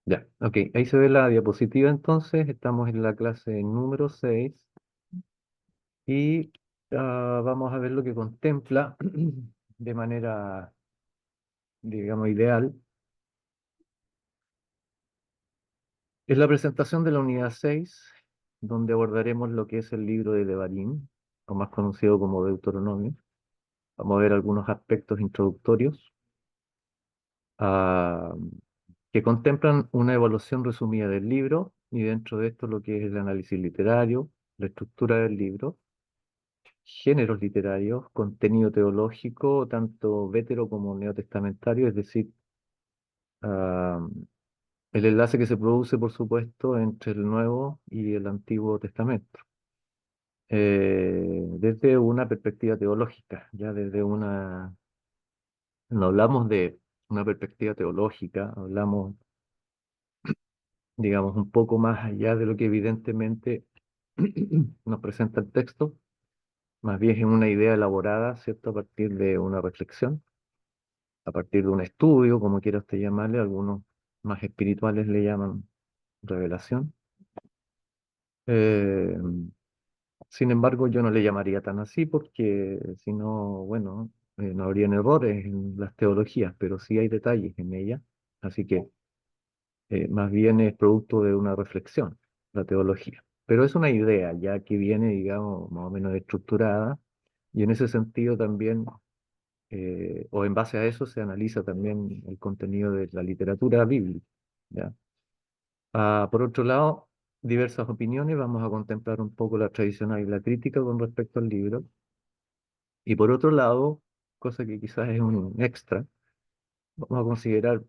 Ya, ok, ahí se ve la diapositiva entonces, estamos en la clase número 6 y vamos a ver lo que contempla de manera, digamos, ideal. Es la presentación de la unidad 6 donde abordaremos lo que es el libro de Devarim, o más conocido como Deuteronomio. Vamos a ver algunos aspectos introductorios ah, que contemplan una evaluación resumida del libro y dentro de esto lo que es el análisis literario, la estructura del libro, géneros literarios, contenido teológico, tanto vétero como neotestamentario, es decir, ah, el enlace que se produce, por supuesto, entre el Nuevo y el Antiguo Testamento, desde una perspectiva teológica, ya desde una, no hablamos de una perspectiva teológica, hablamos, digamos, un poco más allá de lo que evidentemente nos presenta el texto, más bien es una idea elaborada, ¿cierto?, a partir de una reflexión a partir de un estudio, como quiera usted llamarle, algunos más espirituales le llaman revelación. Eh, Sin embargo, yo no le llamaría tan así porque si no, bueno, no habrían errores en las teologías, pero sí hay detalles en ella. Así que más bien es producto de una reflexión, la teología. Pero es una idea ya que viene, digamos, más o menos estructurada y en ese sentido también o en base a eso se analiza también el contenido de la literatura bíblica, ¿ya? Por otro lado, diversas opiniones, vamos a contemplar un poco la tradicional y la crítica con respecto al libro. Y por otro lado, cosa que quizás es un extra, vamos a considerar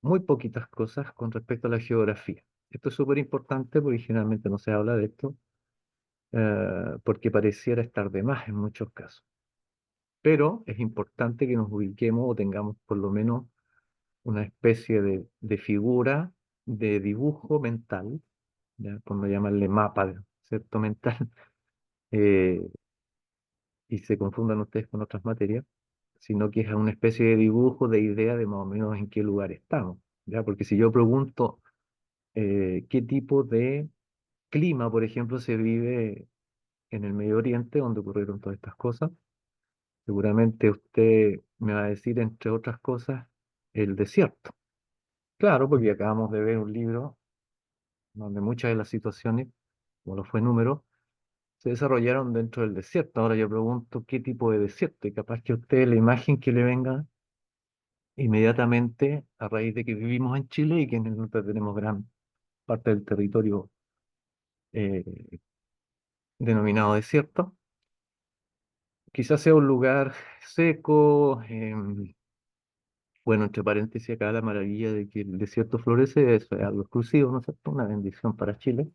muy poquitas cosas con respecto a la geografía. Esto es súper importante porque generalmente no se habla de esto, porque pareciera estar de más en muchos casos. Pero es importante que nos ubiquemos o tengamos por lo menos una especie de figura de dibujo mental, ¿ya? Cuando llamarle mapa, ¿cierto? Mental, eh, y se confundan ustedes con otras materias, sino que es una especie de dibujo, de idea de más o menos en qué lugar estamos, ¿ya? Porque si yo pregunto qué tipo de clima, por ejemplo, se vive en el Medio Oriente, donde ocurrieron todas estas cosas, seguramente usted me va a decir, entre otras cosas, el desierto. Claro, porque acabamos de ver un libro donde muchas de las situaciones, como lo fue Número, se desarrollaron dentro del desierto. Ahora yo pregunto qué tipo de desierto, y capaz que a usted la imagen que le venga inmediatamente a raíz de que vivimos en Chile y que en el norte tenemos gran parte del territorio eh, denominado desierto, quizás sea un lugar seco, bueno, entre paréntesis acá la maravilla de que el desierto florece, eso es algo exclusivo, ¿no es cierto? Una bendición para Chile.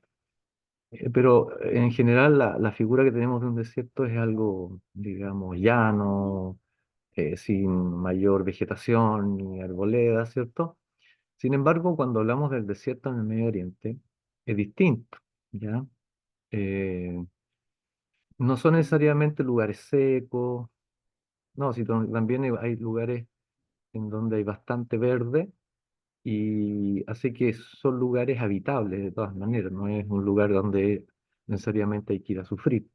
Pero en general la figura que tenemos de un desierto es algo, digamos, llano, sin mayor vegetación ni arboleda, ¿cierto? Sin embargo, cuando hablamos del desierto en el Medio Oriente, es distinto, ¿ya? Eh, no son necesariamente lugares secos, no, también hay lugares en donde hay bastante verde y hace que son lugares habitables de todas maneras, no es un lugar donde necesariamente hay que ir a sufrir.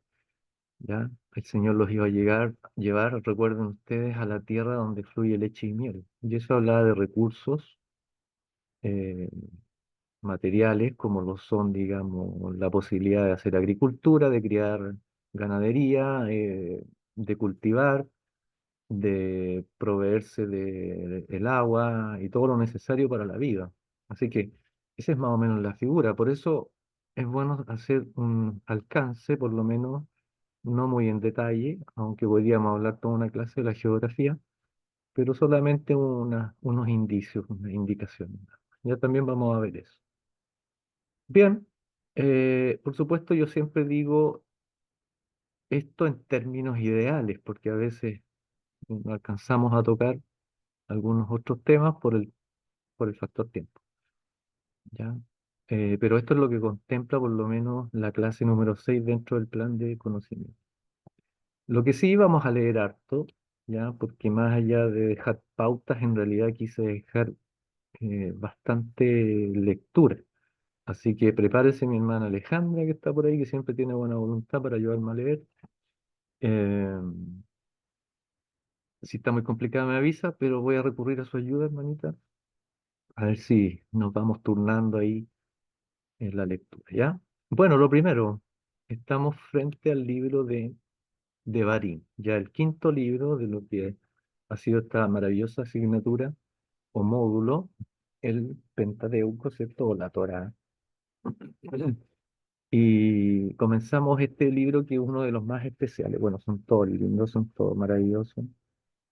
¿Ya? El Señor los iba a llevar, recuerden ustedes, a la tierra donde fluye leche y miel. Y eso hablaba de recursos eh, materiales, como lo son, digamos, la posibilidad de hacer agricultura, de criar ganadería, de cultivar, de proveerse el agua y todo lo necesario para la vida. Así que esa es más o menos la figura. Por eso es bueno hacer un alcance, por lo menos no muy en detalle, aunque podríamos hablar toda una clase de la geografía, pero solamente unos indicios, unas indicaciones. Ya también vamos a ver eso. Bien, por supuesto yo siempre digo esto en términos ideales, porque a veces no alcanzamos a tocar algunos otros temas por el factor tiempo, ¿ya? Pero esto es lo que contempla por lo menos la clase número 6 dentro del plan de conocimiento. Lo que sí vamos a leer harto, ¿ya? Porque más allá de dejar pautas, en realidad quise dejar bastante lectura. Así que prepárese mi hermana Alejandra, que está por ahí, que siempre tiene buena voluntad para ayudarme a leer. Eh, si está muy complicada me avisa, pero voy a recurrir a su ayuda, hermanita. A ver si nos vamos turnando ahí en la lectura, ¿ya? Bueno, lo primero, estamos frente al libro de Devarim, ya el quinto libro de lo que ha sido esta maravillosa asignatura o módulo, el Pentateuco, ¿cierto? O la Torá. Y comenzamos este libro que es uno de los más especiales. Bueno, son todos lindos, son todos maravillosos.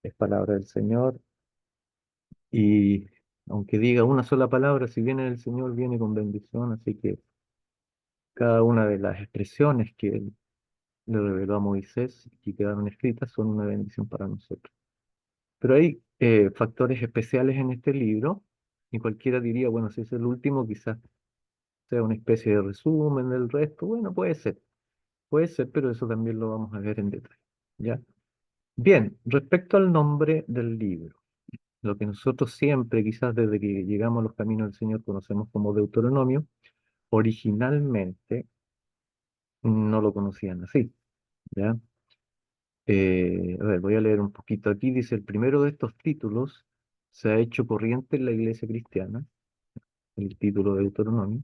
Es palabra del Señor. Y aunque diga una sola palabra, si viene del Señor, viene con bendición. Así que cada una de las expresiones que Él le reveló a Moisés y quedaron escritas son una bendición para nosotros. Pero hay factores especiales en este libro. Y cualquiera diría, bueno, si es el último, quizás sea una especie de resumen del resto. Bueno, puede ser, pero eso también lo vamos a ver en detalle. ¿Ya? Bien, respecto al nombre del libro, lo que nosotros siempre, quizás desde que llegamos a los caminos del Señor, conocemos como Deuteronomio, originalmente no lo conocían así. ¿Ya? A ver, voy a leer un poquito aquí. Dice, el primero de estos títulos se ha hecho corriente en la iglesia cristiana, el título de Deuteronomio,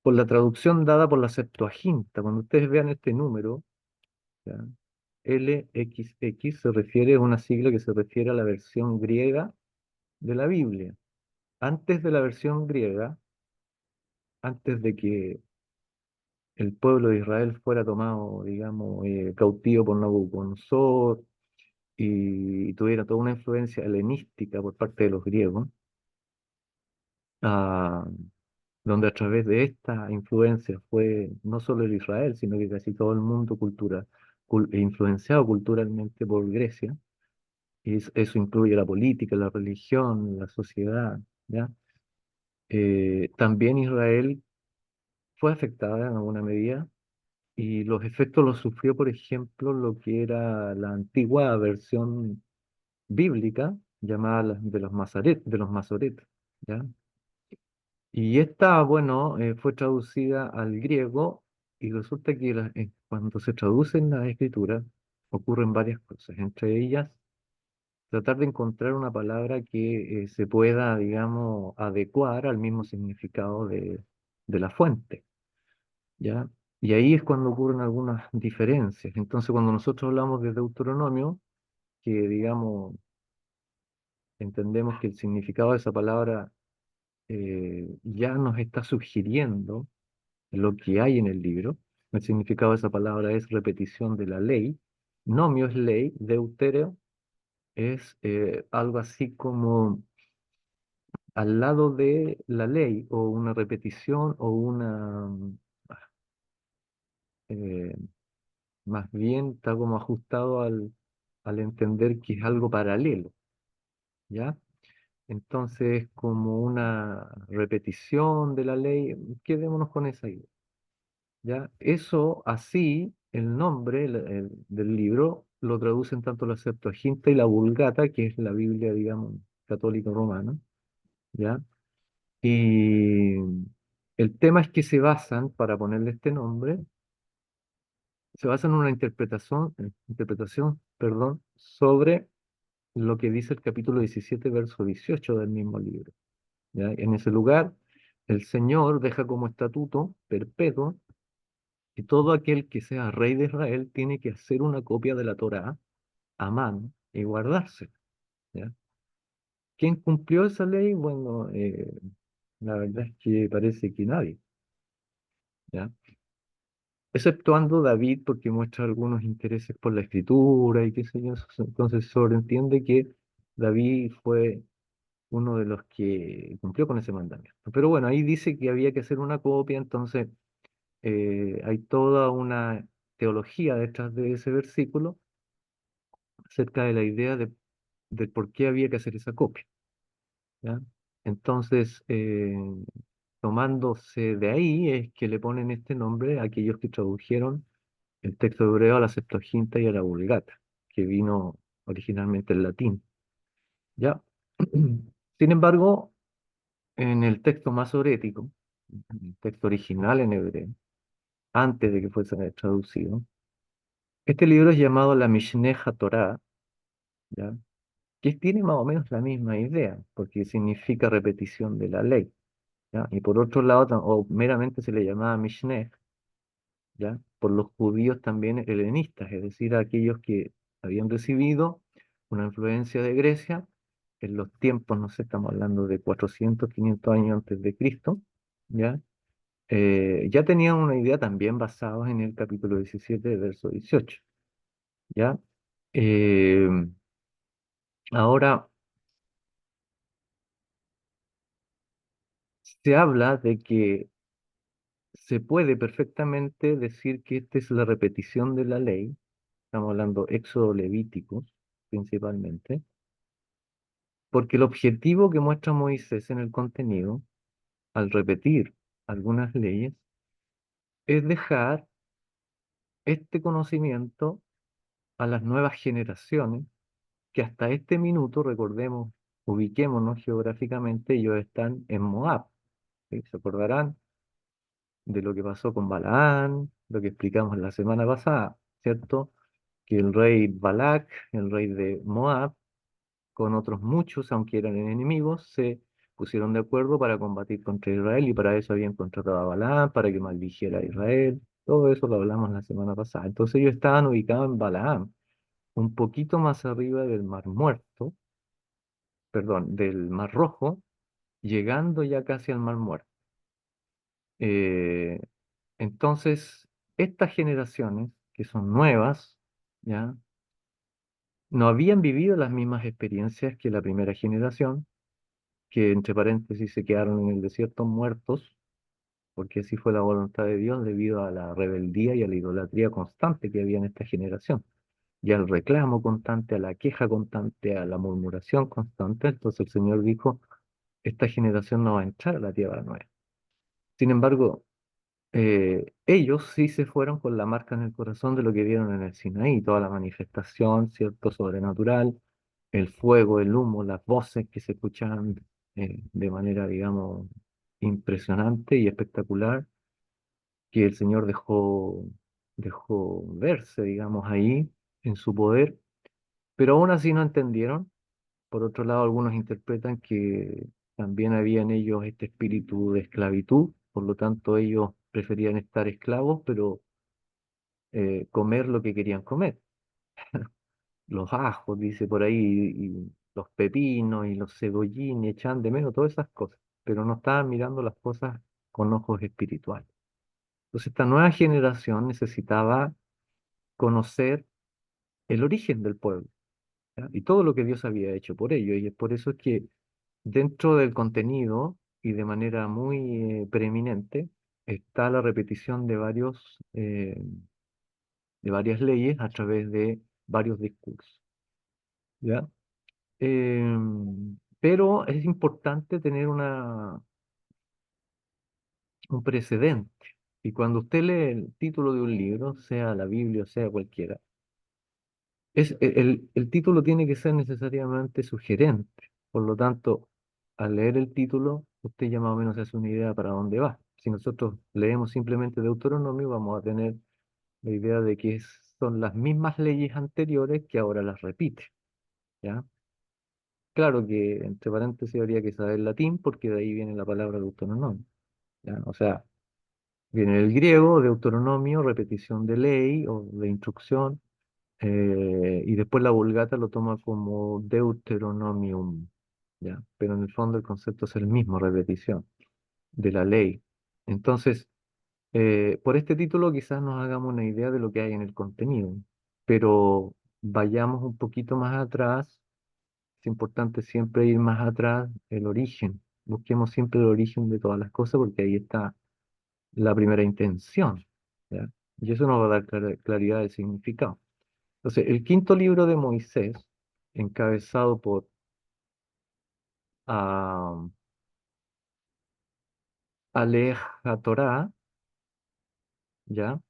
por la traducción dada por la Septuaginta. Cuando ustedes vean este número, ¿ya? LXX se refiere a una sigla que se refiere a la versión griega de la Biblia. Antes de la versión griega, antes de que el pueblo de Israel fuera tomado, digamos, cautivo por Nabucodonosor y tuviera toda una influencia helenística por parte de los griegos, ah, donde a través de esta influencia fue no solo el Israel, sino que casi todo el mundo influenciado culturalmente por Grecia. Y eso incluye la política, la religión, la sociedad, ¿ya? También Israel fue afectada en alguna medida y los efectos los sufrió, por ejemplo, lo que era la antigua versión bíblica llamada de los Masoretas, ¿ya? Y esta, bueno, fue traducida al griego y resulta que cuando se traducen las escrituras ocurren varias cosas, entre ellas tratar de encontrar una palabra que se pueda, digamos, adecuar al mismo significado de la fuente, ¿ya? Y ahí es cuando ocurren algunas diferencias. Entonces, cuando nosotros hablamos de Deuteronomio, que, digamos, entendemos que el significado de esa palabra ya nos está sugiriendo lo que hay en el libro. El significado de esa palabra es repetición de la ley. Nomio es ley, deutereo es algo así como al lado de la ley o una repetición o eh, más bien está como ajustado al entender que es algo paralelo, ¿ya? Entonces, como una repetición de la ley, quedémonos con esa idea, ¿ya? Eso así, el nombre del libro lo traducen tanto la Septuaginta y la Vulgata, que es la Biblia, digamos, católica romana, ¿ya? Y el tema es que se basan, para ponerle este nombre, se basan en una perdón, sobre lo que dice el capítulo 17 verso 18 del mismo libro. ¿Ya? En ese lugar, el Señor deja como estatuto perpetuo que todo aquel que sea rey de Israel tiene que hacer una copia de la Torá a mano y guardársela. ¿Ya? ¿Quién cumplió esa ley? Bueno, la verdad es que parece que nadie. ¿Ya? Exceptuando David, porque muestra algunos intereses por la escritura y qué sé yo, entonces sobreentiende que David fue uno de los que cumplió con ese mandamiento. Pero bueno, ahí dice que había que hacer una copia, entonces hay toda una teología detrás de ese versículo acerca de la idea de por qué había que hacer esa copia, ¿ya? Entonces, tomándose de ahí es que le ponen este nombre a aquellos que tradujeron el texto hebreo a la Septuaginta y a la Vulgata, que vino originalmente en latín. ¿Ya? Sin embargo, en el texto masorético, en el texto original en hebreo, antes de que fuese traducido, este libro es llamado la Mishneh Torah, ¿ya? Que tiene más o menos la misma idea, porque significa repetición de la ley, ¿ya? Y por otro lado, o meramente se le llamaba Mishneh, ¿ya? Por los judíos también helenistas, es decir, aquellos que habían recibido una influencia de Grecia en los tiempos, no sé, estamos hablando de 400 500 años antes de Cristo, ¿ya? Ya tenían una idea también basada en el capítulo 17 verso 18, ¿ya? Eh, ahora, se habla de que se puede perfectamente decir que esta es la repetición de la ley, estamos hablando Éxodo Levíticos principalmente, porque el objetivo que muestra Moisés en el contenido, al repetir algunas leyes, es dejar este conocimiento a las nuevas generaciones que hasta este minuto, recordemos, ubiquémonos geográficamente, ellos están en Moab. ¿Sí? Se acordarán de lo que pasó con Balaán, lo que explicamos la semana pasada, ¿cierto? Que el rey Balac, el rey de Moab, con otros muchos, aunque eran enemigos, se pusieron de acuerdo para combatir contra Israel y para eso habían contratado a Balaam, para que maldijera a Israel. Todo eso lo hablamos la semana pasada. Entonces ellos estaban ubicados en Balaam, un poquito más arriba del Mar Muerto, perdón, del Mar Rojo, llegando ya casi al Mar Muerto. Eh, entonces, estas generaciones, que son nuevas, ¿ya? No habían vivido las mismas experiencias que la primera generación, que entre paréntesis se quedaron en el desierto muertos, porque así fue la voluntad de Dios debido a la rebeldía y a la idolatría constante que había en esta generación, y al reclamo constante, a la queja constante, a la murmuración constante. Entonces el Señor dijo, esta generación no va a entrar a la tierra nueva. Sin embargo, ellos sí se fueron con la marca en el corazón de lo que vieron en el Sinaí, toda la manifestación, ¿cierto? Sobrenatural, el fuego, el humo, las voces que se escuchaban de manera, digamos, impresionante y espectacular, que el Señor dejó verse, digamos, ahí en su poder, pero aún así no entendieron. Por otro lado, algunos interpretan que también había en ellos este espíritu de esclavitud, por lo tanto ellos preferían estar esclavos, pero comer lo que querían comer. Los ajos, dice por ahí, y los pepinos y los cebollines, echaban de menos todas esas cosas, pero no estaban mirando las cosas con ojos espirituales. Entonces esta nueva generación necesitaba conocer el origen del pueblo, ¿ya? Y todo lo que Dios había hecho por ello. Y es por eso que dentro del contenido y de manera muy preeminente está la repetición de varias leyes a través de varios discursos, ¿ya? Pero es importante tener un precedente. Y cuando usted lee el título de un libro, sea la Biblia o sea cualquiera, el título tiene que ser necesariamente sugerente. Por lo tanto, al leer el título, usted ya más o menos se hace una idea para dónde va. Si nosotros leemos simplemente Deuteronomio, vamos a tener la idea de que son las mismas leyes anteriores que ahora las repite, ¿ya? Claro que, entre paréntesis, habría que saber latín porque de ahí viene la palabra Deuteronomio, ¿ya? O sea, viene el griego, Deuteronomio, repetición de ley o de instrucción, y después la Vulgata lo toma como Deuteronomium, ¿ya? Pero en el fondo el concepto es el mismo, repetición de la ley. Entonces, por este título quizás nos hagamos una idea de lo que hay en el contenido, pero vayamos un poquito más atrás. Es importante siempre ir más atrás, el origen. Busquemos siempre el origen de todas las cosas porque ahí está la primera intención, ¿ya? Y eso nos va a dar claridad del significado. Entonces, el quinto libro de Moisés, encabezado por ah, Alej HaTorah, ¿ya?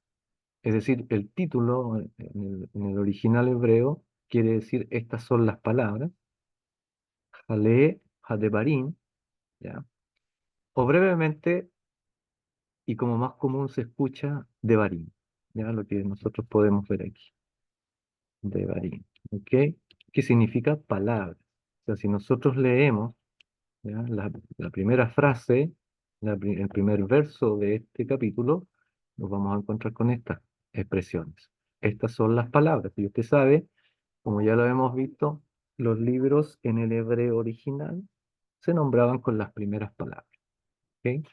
Es decir, el título en el original hebreo quiere decir estas son las palabras, Jaleh, Hadebarim, ¿ya? O brevemente, y como más común se escucha, Devarim, ¿ya? Lo que nosotros podemos ver aquí, Devarim, ¿ok? ¿Qué significa palabra? O sea, si nosotros leemos, ¿ya? La primera frase, el primer verso de este capítulo, nos vamos a encontrar con estas expresiones. Estas son las palabras. Y usted sabe, como ya lo hemos visto, los libros en el hebreo original se nombraban con las primeras palabras. ¿Ok?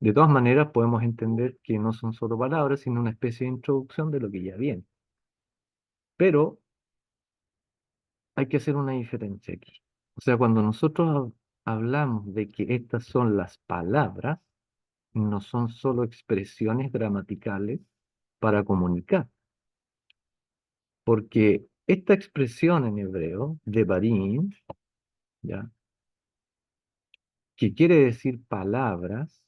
De todas maneras, podemos entender que no son solo palabras, sino una especie de introducción de lo que ya viene. Pero hay que hacer una diferencia aquí. O sea, cuando nosotros hablamos de que estas son las palabras, no son solo expresiones gramaticales para comunicar, porque esta expresión en hebreo, devarim, ¿ya? Que quiere decir palabras,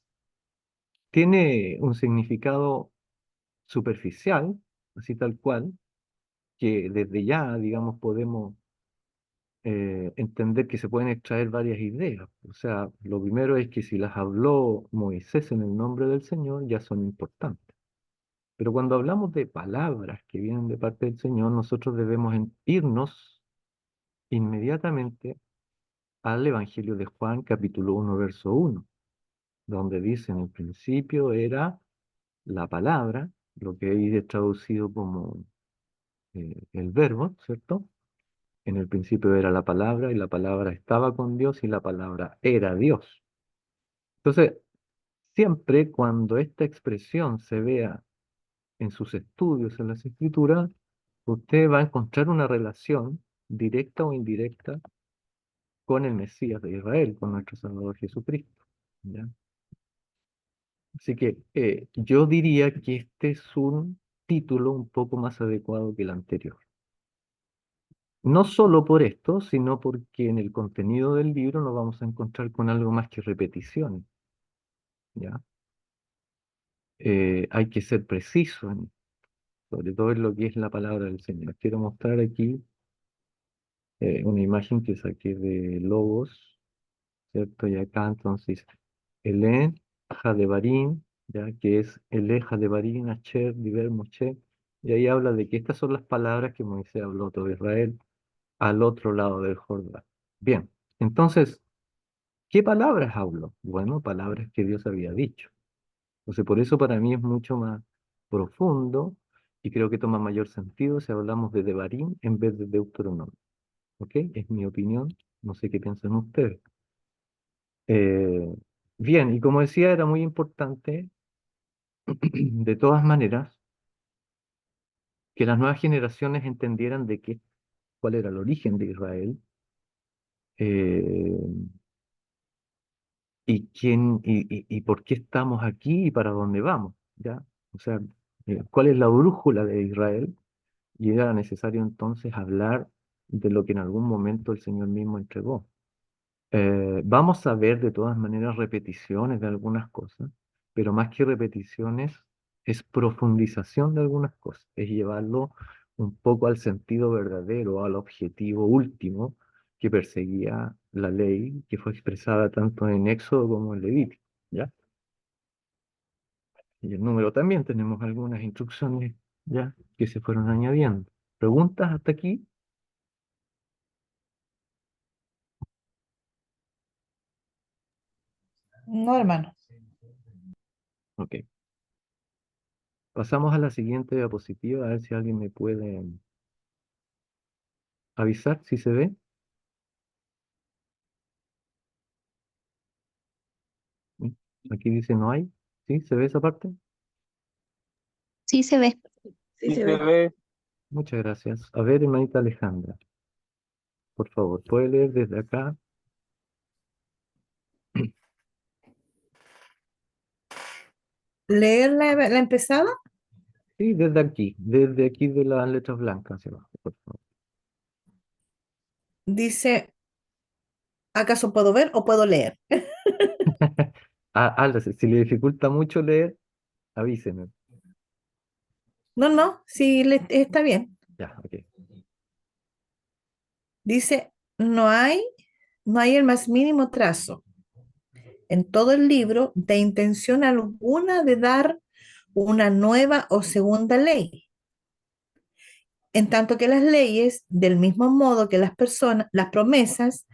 tiene un significado superficial, así tal cual, que desde ya, digamos, podemos entender que se pueden extraer varias ideas. O sea, lo primero es que si las habló Moisés en el nombre del Señor, ya son importantes. Pero cuando hablamos de palabras que vienen de parte del Señor, nosotros debemos irnos inmediatamente al Evangelio de Juan, capítulo 1 verso 1, donde dice en el principio era la palabra, lo que ahí es traducido como el verbo, ¿cierto? En el principio era la palabra y la palabra estaba con Dios y la palabra era Dios. Entonces, siempre cuando esta expresión se vea en sus estudios, en las escrituras, usted va a encontrar una relación directa o indirecta con el Mesías de Israel, con nuestro Salvador Jesucristo. ¿Ya? Así que yo diría que este es un título un poco más adecuado que el anterior. No solo por esto, sino porque en el contenido del libro nos vamos a encontrar con algo más que repeticiones, ¿ya? Hay que ser preciso, sobre todo en lo que es la palabra del Señor. Quiero mostrar aquí una imagen que saqué de Logos, ¿cierto? Y acá entonces, Elén, Jadebarim, ¿ya? Que es Elé, Jadebarim, Asher, Diber, Moshe, y ahí habla de que estas son las palabras que Moisés habló a todo Israel al otro lado del Jordán. Bien, entonces, ¿qué palabras habló? Bueno, palabras que Dios había dicho. Entonces, por eso para mí es mucho más profundo y creo que toma mayor sentido si hablamos de Devarim en vez de Deuteronomio. ¿Ok? Es mi opinión. No sé qué piensan ustedes. Eh, bien, y como decía, era muy importante, de todas maneras, que las nuevas generaciones entendieran de qué, cuál era el origen de Israel eh, y por qué estamos aquí y para dónde vamos, ¿ya? O sea, cuál es la brújula de Israel. Y era necesario entonces hablar de lo que en algún momento el Señor mismo entregó. Vamos a ver de todas maneras repeticiones de algunas cosas, pero más que repeticiones es profundización de algunas cosas, es llevarlo un poco al sentido verdadero, al objetivo último que perseguía la ley, que fue expresada tanto en Éxodo como en Levítico, ¿ya? Y el número también tenemos algunas instrucciones ya que se fueron añadiendo. ¿Preguntas hasta aquí? No, hermano. Ok. Pasamos a la siguiente diapositiva, a ver si alguien me puede avisar si se ve. ¿Mm? Aquí dice no hay. ¿Sí? ¿Se ve esa parte? Sí se ve. Sí, se ve. Muchas gracias. A ver, hermanita Alejandra, por favor, ¿puede leer desde acá? ¿Leer la empezada? Sí, desde aquí de las letras blancas hacia abajo, por favor. Dice, ¿acaso puedo ver o puedo leer? Si le dificulta mucho leer, avíseme. No, no, sí está bien. Ya, ok. Dice, no hay no hay el más mínimo trazo en todo el libro de intención alguna de dar una nueva o segunda ley, en tanto que las leyes, del mismo modo que las personas, las promesas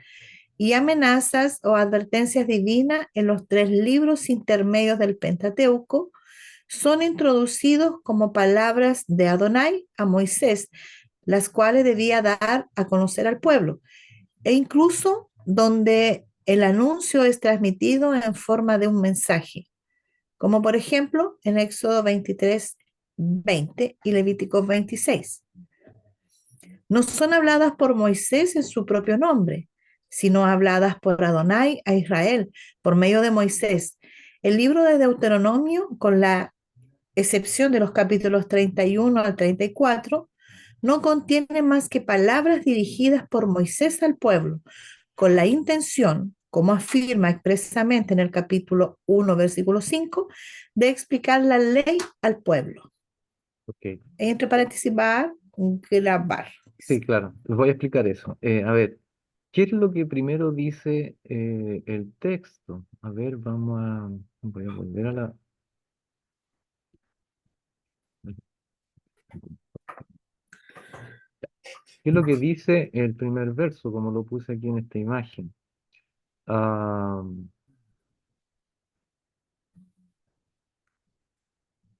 y amenazas o advertencias divinas en los tres libros intermedios del Pentateuco, son introducidos como palabras de Adonai a Moisés, las cuales debía dar a conocer al pueblo, e incluso donde el anuncio es transmitido en forma de un mensaje, como por ejemplo en Éxodo 23:20 y Levítico 26. No son habladas por Moisés en su propio nombre, sino habladas por Adonai a Israel por medio de Moisés. El libro de Deuteronomio, con la excepción de los capítulos 31 al 34, no contiene más que palabras dirigidas por Moisés al pueblo, con la intención, como afirma expresamente en el capítulo 1, versículo 5, de explicar la ley al pueblo. Ok. Entre paréntesis va grabar. Sí, claro, les voy a explicar eso. A ver, ¿qué es lo que primero dice el texto? A ver, voy a volver a la... ¿Qué es lo que dice el primer verso, como lo puse aquí en esta imagen? Ah,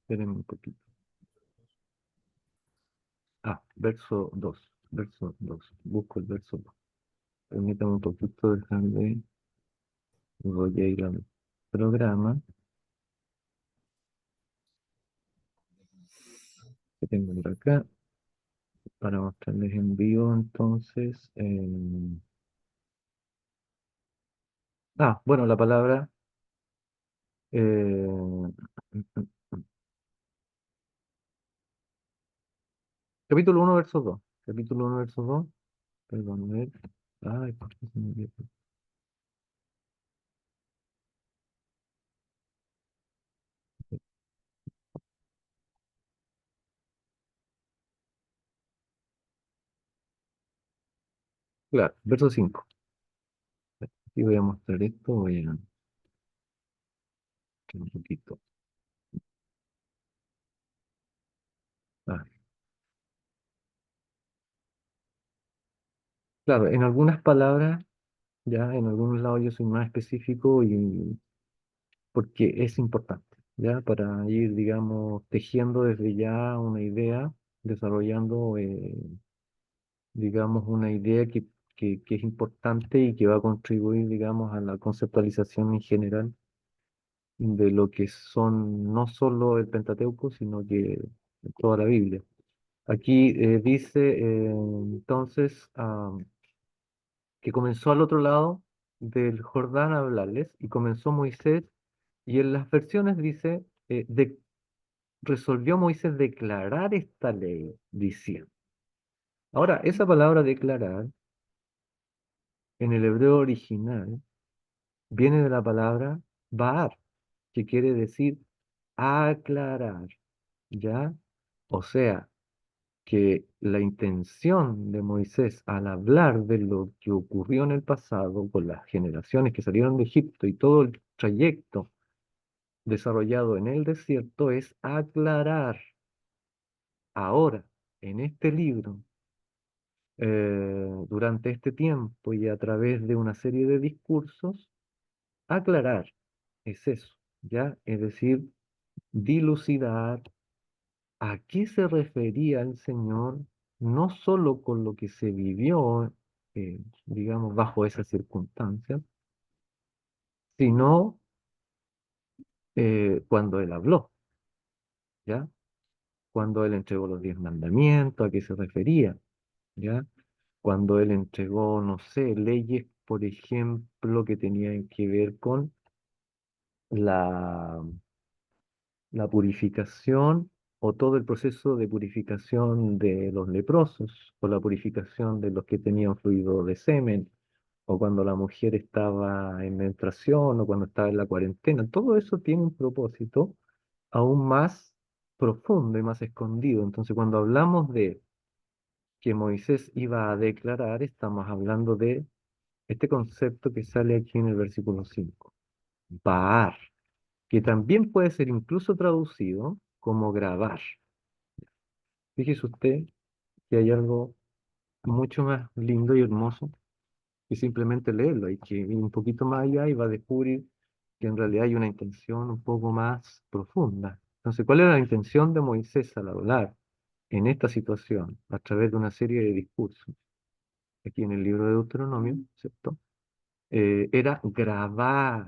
espérenme un poquito. Verso 2. Busco el verso 2. Permítame un poquito, déjame, voy a ir al programa que tengo por acá para mostrarles en vivo, entonces. Bueno, la palabra... eh, capítulo 1 verso 2. Capítulo 1 verso 2. Perdón, a ver. Ay, ¿por qué se me olvidó? Claro, verso 5. Y voy a mostrar esto, voy a... un poquito. Ah, claro, en algunas palabras, ya en algunos lados yo soy más específico y porque es importante, ya para ir, digamos, tejiendo desde ya una idea, desarrollando, digamos, una idea que es importante y que va a contribuir, digamos, a la conceptualización en general de lo que son no solo el Pentateuco, sino que toda la Biblia. Aquí dice entonces que comenzó al otro lado del Jordán a hablarles y comenzó Moisés y en las versiones dice, resolvió Moisés declarar esta ley diciendo. Ahora, esa palabra declarar en el hebreo original viene de la palabra baar, que quiere decir aclarar, ¿ya? O sea, que la intención de Moisés al hablar de lo que ocurrió en el pasado con las generaciones que salieron de Egipto y todo el trayecto desarrollado en el desierto es aclarar ahora, en este libro, durante este tiempo y a través de una serie de discursos, aclarar, es eso, ¿ya? Es decir, dilucidar a qué se refería el Señor, no solo con lo que se vivió, digamos, bajo esas circunstancias, sino cuando Él habló, ¿ya? Cuando Él entregó los 10 mandamientos, a qué se refería, ¿ya? Cuando Él entregó, no sé, leyes, por ejemplo, que tenían que ver con la la purificación o todo el proceso de purificación de los leprosos, o la purificación de los que tenían fluido de semen, o cuando la mujer estaba en menstruación, o cuando estaba en la cuarentena. Todo eso tiene un propósito aún más profundo y más escondido. Entonces, cuando hablamos de que Moisés iba a declarar, estamos hablando de este concepto que sale aquí en el versículo 5, Baar, que también puede ser incluso traducido como grabar. Fíjese usted que hay algo mucho más lindo y hermoso que simplemente leerlo. Hay que ir un poquito más allá y va a descubrir que en realidad hay una intención un poco más profunda. Entonces, ¿cuál era la intención de Moisés al hablar en esta situación a través de una serie de discursos? Aquí en el libro de Deuteronomio, ¿cierto? Era grabar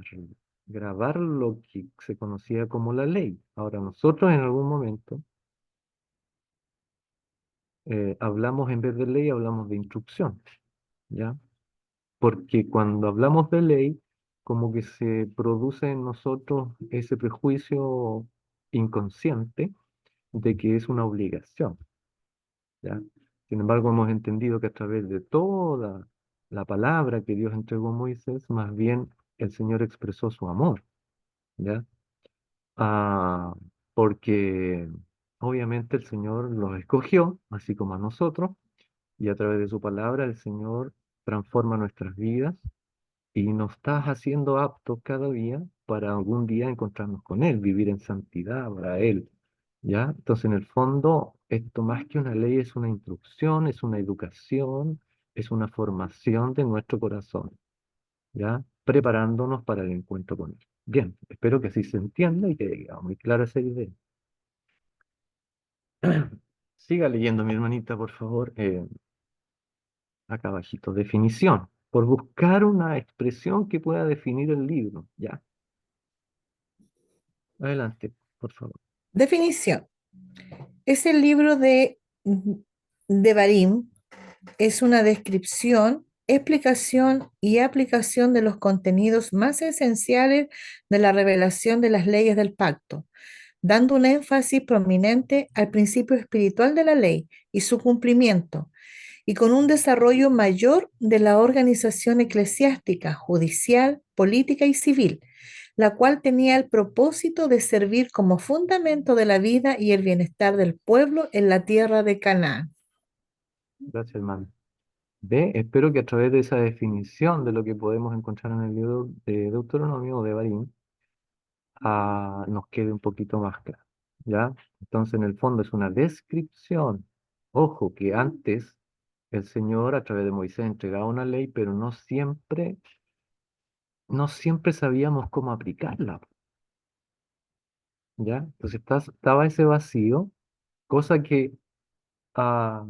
lo que se conocía como la ley. Ahora, nosotros en algún momento hablamos en vez de ley, hablamos de instrucción, ¿ya? Porque cuando hablamos de ley, como que se produce en nosotros ese prejuicio inconsciente de que es una obligación, ¿ya? Sin embargo, hemos entendido que a través de toda la palabra que Dios entregó a Moisés, más bien el Señor expresó su amor, ¿ya? Ah, porque obviamente el Señor los escogió, así como a nosotros, y a través de su palabra el Señor transforma nuestras vidas y nos está haciendo aptos cada día para algún día encontrarnos con Él, vivir en santidad para Él, ¿ya? Entonces, en el fondo, esto más que una ley es una instrucción, es una educación, es una formación de nuestro corazón, ¿ya? Preparándonos para el encuentro con Él. Bien, espero que así se entienda y que quede muy clara esa idea. Siga leyendo, mi hermanita, por favor, acá abajito, definición, por buscar una expresión que pueda definir el libro, ¿ya? Adelante, por favor. Definición. Es el libro de Barim, es una descripción, explicación y aplicación de los contenidos más esenciales de la revelación de las leyes del pacto, dando un énfasis prominente al principio espiritual de la ley y su cumplimiento, y con un desarrollo mayor de la organización eclesiástica, judicial, política y civil, la cual tenía el propósito de servir como fundamento de la vida y el bienestar del pueblo en la tierra de Canaán. Gracias, hermano. B, espero que a través de esa definición de lo que podemos encontrar en el libro de Deuteronomio o de Barín, nos quede un poquito más claro, ¿ya? Entonces, en el fondo es una descripción. Ojo, que antes el Señor a través de Moisés entregaba una ley, pero no siempre sabíamos cómo aplicarla, ¿ya? Entonces estaba ese vacío, cosa que ah,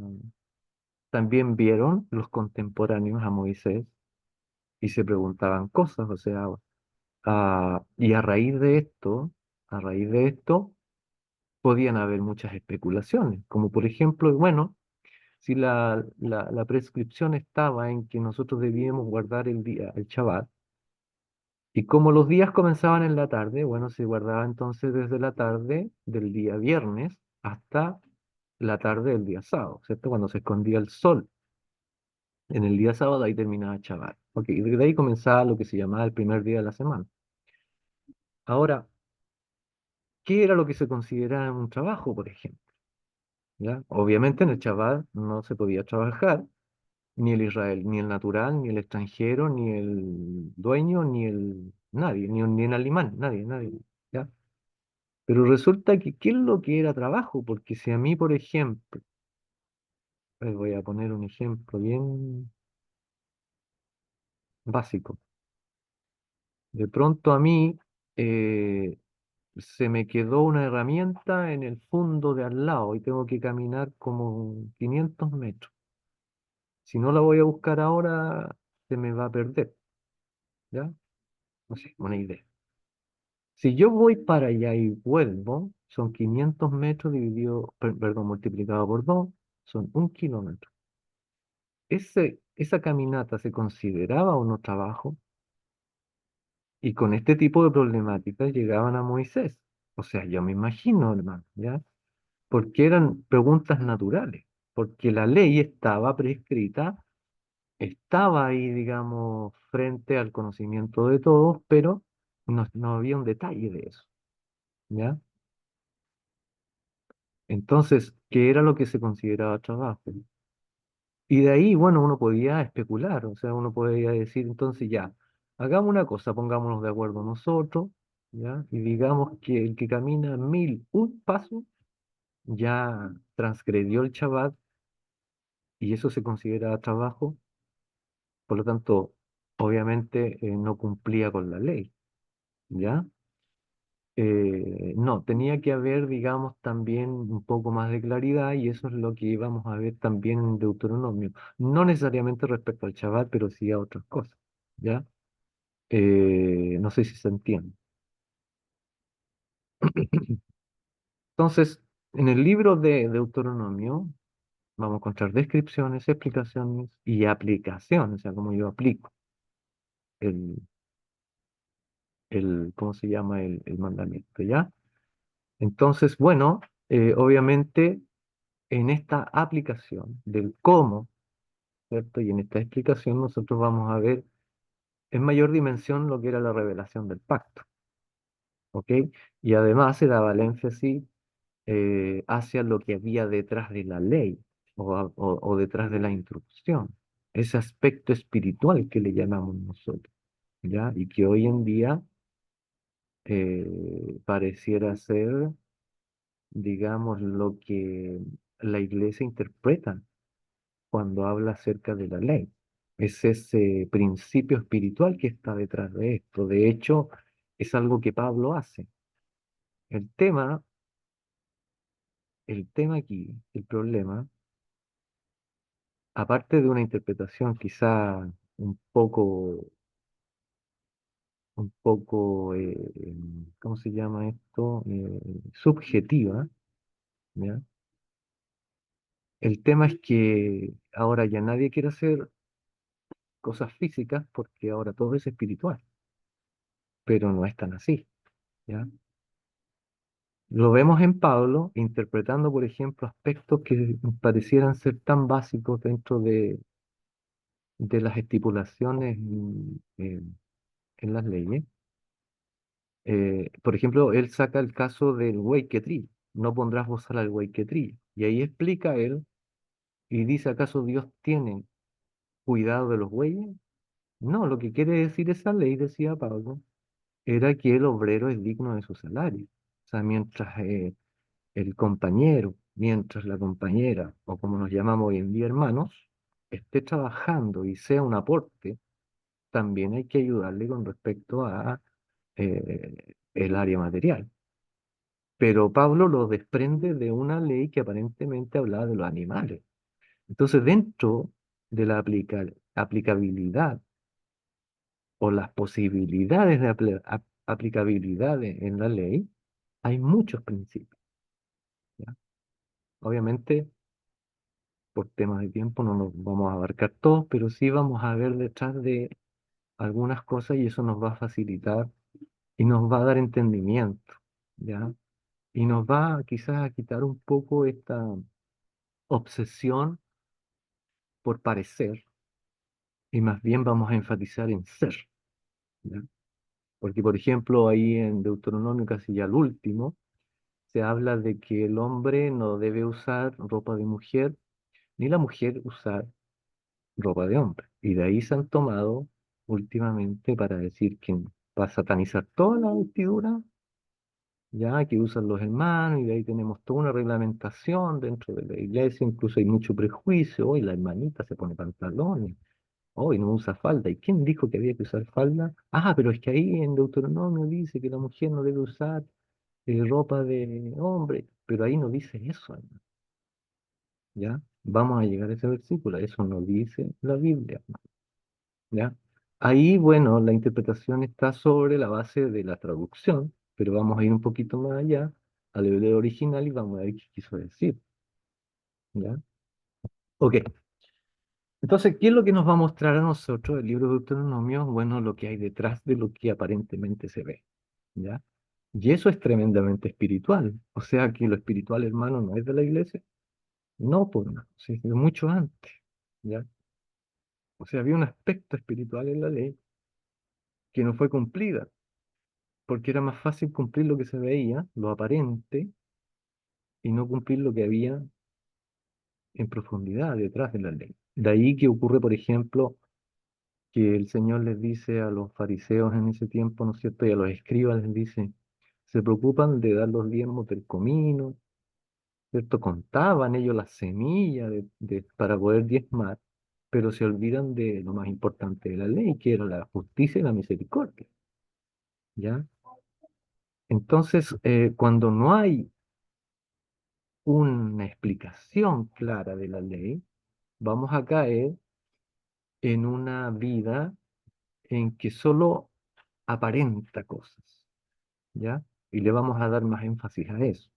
también vieron los contemporáneos a Moisés y se preguntaban cosas, o sea, y a raíz de esto, podían haber muchas especulaciones, como por ejemplo, bueno, si la prescripción estaba en que nosotros debíamos guardar el día, el Shabbat, y como los días comenzaban en la tarde, bueno, se guardaba entonces desde la tarde del día viernes hasta la tarde del día sábado, ¿cierto? Cuando se escondía el sol. En el día sábado ahí terminaba Shabbat. Ok, y desde ahí comenzaba lo que se llamaba el primer día de la semana. Ahora, ¿qué era lo que se consideraba un trabajo, por ejemplo? ¿Ya? Obviamente en el Shabbat no se podía trabajar, ni el Israel, ni el natural, ni el extranjero, ni el dueño, ni el nadie, ni el alemán, nadie, ¿ya? Pero resulta que, ¿qué es lo que era trabajo? Porque si a mí, por ejemplo, les voy a poner un ejemplo bien básico, de pronto a mí eh, se me quedó una herramienta en el fondo de al lado y tengo que caminar como 500 metros. Si no la voy a buscar ahora, se me va a perder, ¿ya? No sé, una idea. Si yo voy para allá y vuelvo, son 500 metros dividido, perdón, multiplicado por 2, son 1 kilómetro. Esa caminata se consideraba o no trabajo, y con este tipo de problemáticas llegaban a Moisés. O sea, yo me imagino, hermano, ¿ya? Porque eran preguntas naturales, porque la ley estaba prescrita, estaba ahí, digamos, frente al conocimiento de todos, pero no había un detalle de eso, ¿ya? Entonces, ¿qué era lo que se consideraba trabajo? Y de ahí, bueno, uno podía especular, o sea, uno podía decir, entonces ya, hagamos una cosa, pongámonos de acuerdo nosotros, ¿ya? Y digamos que el que camina 1001 pasos ya transgredió el Shabbat y eso se considera trabajo, por lo tanto, obviamente no cumplía con la ley, ¿ya? No, tenía que haber, digamos, también un poco más de claridad y eso es lo que íbamos a ver también en Deuteronomio. No necesariamente respecto al Shabbat, pero sí a otras cosas, ¿ya? No sé si se entiende. Entonces, en el libro de Deuteronomio vamos a encontrar descripciones, explicaciones y aplicaciones, o sea, cómo yo aplico el, ¿cómo se llama? El mandamiento, ¿ya? Entonces, bueno, obviamente en esta aplicación del cómo, ¿cierto? Y en esta explicación nosotros vamos a ver en mayor dimensión lo que era la revelación del pacto, ¿ok? Y además se daba el énfasis hacia lo que había detrás de la ley o detrás de la instrucción, ese aspecto espiritual que le llamamos nosotros, ¿ya? Y que hoy en día pareciera ser, digamos, lo que la iglesia interpreta cuando habla acerca de la ley. Es ese principio espiritual que está detrás de esto. De hecho, es algo que Pablo hace. El tema, el tema aquí, el problema, aparte de una interpretación quizá un poco, ¿cómo se llama esto? Subjetiva, ¿ya? El tema es que ahora ya nadie quiere hacer cosas físicas porque ahora todo es espiritual, pero no es tan así, ¿ya? Lo vemos en Pablo interpretando, por ejemplo, aspectos que parecieran ser tan básicos dentro de las estipulaciones en las leyes. Por ejemplo, él saca el caso del buey que trilla. No pondrás bozal al buey que trilla. Y ahí explica él y dice, ¿acaso Dios tiene cuidado de los bueyes? No, lo que quiere decir esa ley, decía Pablo, era que el obrero es digno de su salario. O sea, mientras el compañero, mientras la compañera, o como nos llamamos hoy en día hermanos, esté trabajando y sea un aporte, también hay que ayudarle con respecto a el área material. Pero Pablo lo desprende de una ley que aparentemente hablaba de los animales. Entonces, dentro de la aplicabilidad o las posibilidades de aplicabilidad en la ley, hay muchos principios, ¿ya? Obviamente, por temas de tiempo no nos vamos a abarcar todos, pero sí vamos a ver detrás de algunas cosas y eso nos va a facilitar y nos va a dar entendimiento, ¿ya? Y nos va quizás a quitar un poco esta obsesión por parecer y más bien vamos a enfatizar en ser, ¿ya? Porque, por ejemplo, ahí en Deuteronomio, casi ya el último, se habla de que el hombre no debe usar ropa de mujer, ni la mujer usar ropa de hombre. Y de ahí se han tomado últimamente para decir que va a satanizar toda la vestidura, ya que usan los hermanos, y de ahí tenemos toda una reglamentación dentro de la iglesia, incluso hay mucho prejuicio, hoy la hermanita se pone pantalones, hoy no usa falda. ¿Y quién dijo que había que usar falda? Ah, pero es que ahí en Deuteronomio dice que la mujer no debe usar ropa de hombre, pero ahí no dice eso, hermano, ¿ya? Vamos a llegar a ese versículo, eso no dice la Biblia, ¿ya? Ahí, bueno, la interpretación está sobre la base de la traducción, pero vamos a ir un poquito más allá al hebreo original y vamos a ver qué quiso decir, ¿ya? Ok, entonces, ¿qué es lo que nos va a mostrar a nosotros el libro de Deuteronomio? Bueno, lo que hay detrás de lo que aparentemente se ve, ¿ya? Y eso es tremendamente espiritual, o sea que lo espiritual, hermano, no es de la iglesia, no, por no, sí, de mucho antes, ¿ya? O sea, había un aspecto espiritual en la ley que no fue cumplida, porque era más fácil cumplir lo que se veía, lo aparente, y no cumplir lo que había en profundidad detrás de la ley. De ahí que ocurre, por ejemplo, que el Señor les dice a los fariseos en ese tiempo, ¿no es cierto? Y a los escribas les dice, se preocupan de dar los diezmos del comino, ¿cierto? Contaban ellos las semillas para poder diezmar, pero se olvidan de lo más importante de la ley, que era la justicia y la misericordia, ¿ya? Entonces, cuando no hay una explicación clara de la ley, vamos a caer en una vida en que solo aparenta cosas, ¿ya? Y le vamos a dar más énfasis a eso,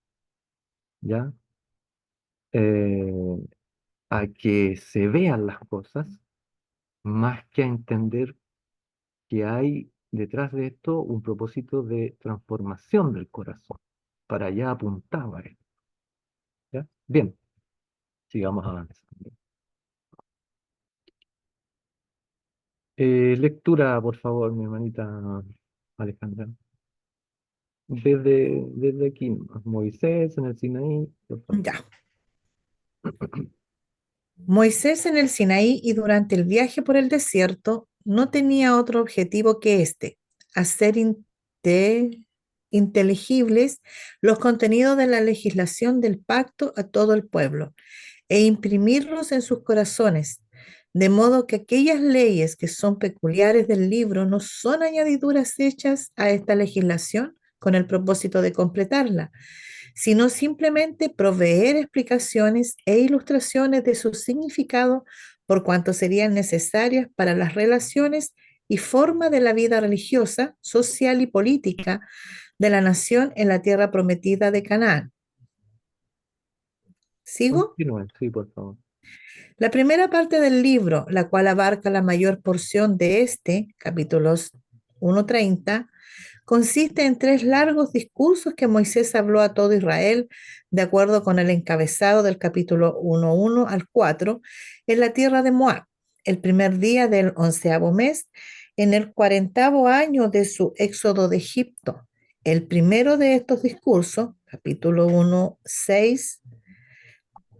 ¿ya? Eh, a que se vean las cosas más que a entender que hay detrás de esto un propósito de transformación del corazón. Para allá apuntaba él, ¿ya? Bien, sigamos avanzando. Lectura, por favor, mi hermanita Alejandra. Desde aquí, Moisés en el Sinaí, por favor. Ya. Moisés en el Sinaí y durante el viaje por el desierto no tenía otro objetivo que este, hacer inteligibles los contenidos de la legislación del pacto a todo el pueblo e imprimirlos en sus corazones, de modo que aquellas leyes que son peculiares del libro no son añadiduras hechas a esta legislación con el propósito de completarla, sino simplemente proveer explicaciones e ilustraciones de su significado por cuanto serían necesarias para las relaciones y forma de la vida religiosa, social y política de la nación en la tierra prometida de Canaán. ¿Sigo? Continúen, sí, por favor. La primera parte del libro, la cual abarca la mayor porción de este, capítulos 1:30, consiste en tres largos discursos que Moisés habló a todo Israel, de acuerdo con el encabezado del capítulo 1:1 al 4, en la tierra de Moab, el primer día del 11º mes, en el 40º año de su éxodo de Egipto. El primero de estos discursos, capítulo 1:6,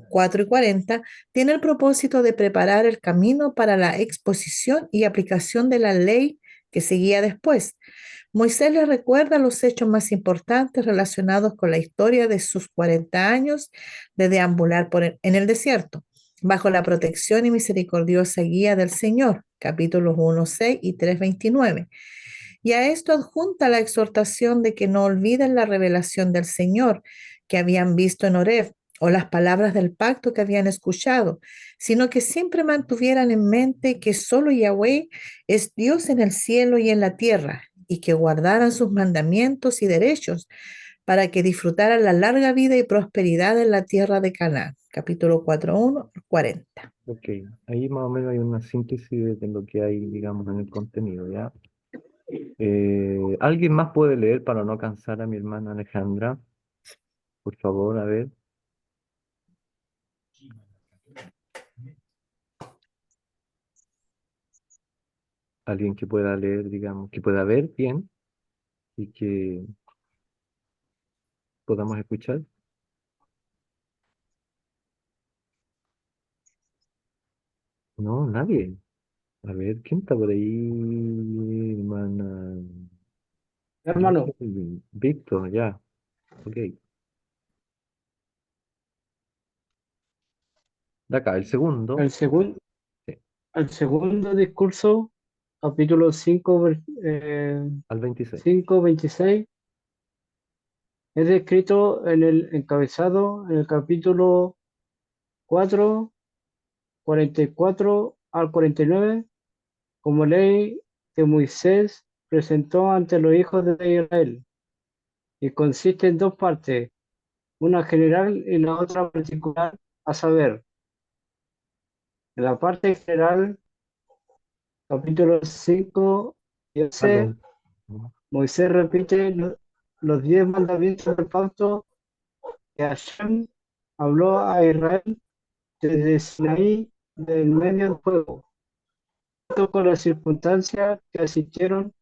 4 y 40, tiene el propósito de preparar el camino para la exposición y aplicación de la ley que seguía después. Moisés le recuerda los hechos más importantes relacionados con la historia de sus 40 años de deambular en el desierto, bajo la protección y misericordiosa guía del Señor, capítulos 1:6 y 3:29. Y a esto adjunta la exhortación de que no olviden la revelación del Señor que habían visto en Horeb o las palabras del pacto que habían escuchado, sino que siempre mantuvieran en mente que solo Yahweh es Dios en el cielo y en la tierra, y que guardaran sus mandamientos y derechos para que disfrutaran la larga vida y prosperidad en la tierra de Canaán. Capítulo 4:1 al 40. Ok, ahí más o menos hay una síntesis de lo que hay, digamos, en el contenido, ¿ya? ¿Alguien más puede leer para no cansar a mi hermana Alejandra? Por favor, a ver. Alguien que pueda leer, digamos, que pueda ver bien y que podamos escuchar. No, nadie. A ver, ¿quién está por ahí, hermana? Hermano, Víctor, ya. Ok. De acá, el segundo. el segundo, Sí, el segundo discurso, capítulo 5, al 26. 5:26, es descrito en el encabezado en el capítulo 4, 44 al 49, como ley que Moisés presentó ante los hijos de Israel, y consiste en dos partes, una general y la otra particular, a saber, en la parte general, capítulo 5 y 11, Perdón. No, Moisés repite los 10 mandamientos del pacto que Hashem habló a Israel desde Sinaí del medio del fuego, junto con las circunstancias que asistieron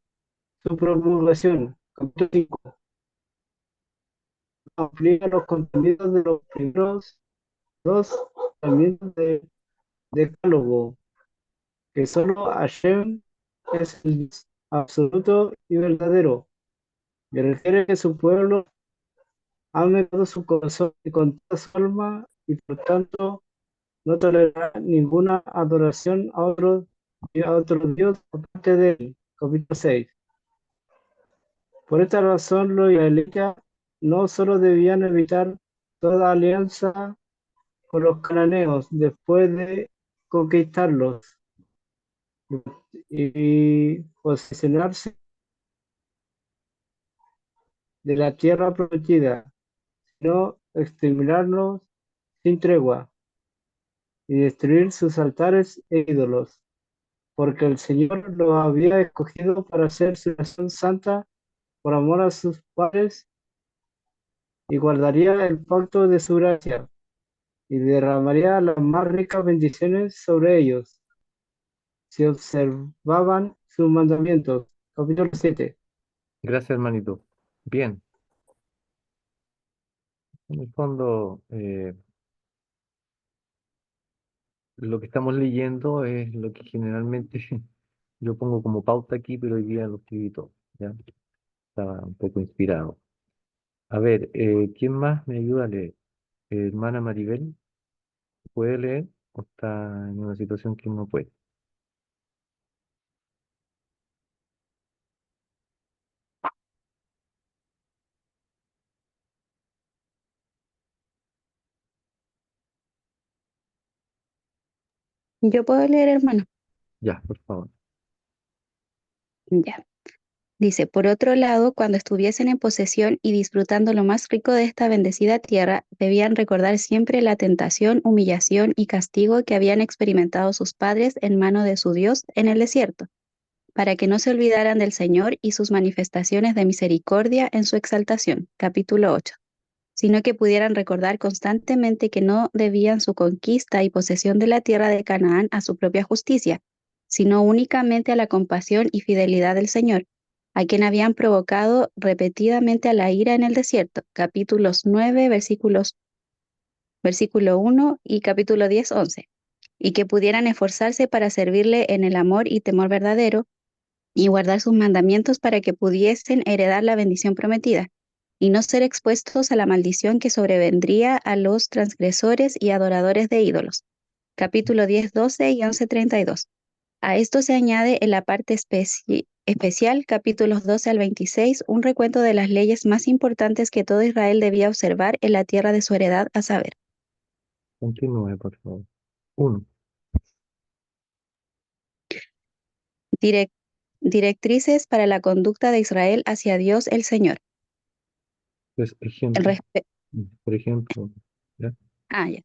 su promulgación. Capítulo 5. Amplía los contenidos de los primeros dos mandamientos decálogo, que solo Hashem es el Dios absoluto y verdadero, y requiere que su pueblo ame todo su corazón y con toda su alma, y por tanto no tolerará ninguna adoración a otro Dios aparte de él. Capítulo 6. Por esta razón, los israelitas no solo debían evitar toda alianza con los cananeos después de conquistarlos y posesionarse de la tierra prometida, sino exterminarlos sin tregua y destruir sus altares e ídolos, porque el Señor los había escogido para hacer su nación santa por amor a sus padres y guardaría el pacto de su gracia y derramaría las más ricas bendiciones sobre ellos si observaban sus mandamientos. Capítulo 7. Gracias, hermanito. Bien, en el fondo, lo que estamos leyendo es lo que generalmente yo pongo como pauta aquí, pero hoy día lo escribí todo, ¿ya? Estaba un poco inspirado. A ver, ¿quién más me ayuda a leer? Hermana Maribel, ¿puede leer o está en una situación que no puede? Yo puedo leer, hermano. Ya, por favor. Ya. Dice, por otro lado, cuando estuviesen en posesión y disfrutando lo más rico de esta bendecida tierra, debían recordar siempre la tentación, humillación y castigo que habían experimentado sus padres en mano de su Dios en el desierto, para que no se olvidaran del Señor y sus manifestaciones de misericordia en su exaltación. Capítulo 8. Sino que pudieran recordar constantemente que no debían su conquista y posesión de la tierra de Canaán a su propia justicia, sino únicamente a la compasión y fidelidad del Señor, a quien habían provocado repetidamente a la ira en el desierto. Capítulos 9, versículo 1 y capítulo 10, 11. Y que pudieran esforzarse para servirle en el amor y temor verdadero y guardar sus mandamientos para que pudiesen heredar la bendición prometida, y no ser expuestos a la maldición que sobrevendría a los transgresores y adoradores de ídolos. Capítulo 10, 12 y 11, 32. A esto se añade en la parte especial, capítulos 12 al 26, un recuento de las leyes más importantes que todo Israel debía observar en la tierra de su heredad, a saber, Continúe, por favor. Uno. direc- directrices para la conducta de Israel hacia Dios el Señor. Pues, El ejemplo. respe- Por ejemplo, ¿ya? ya.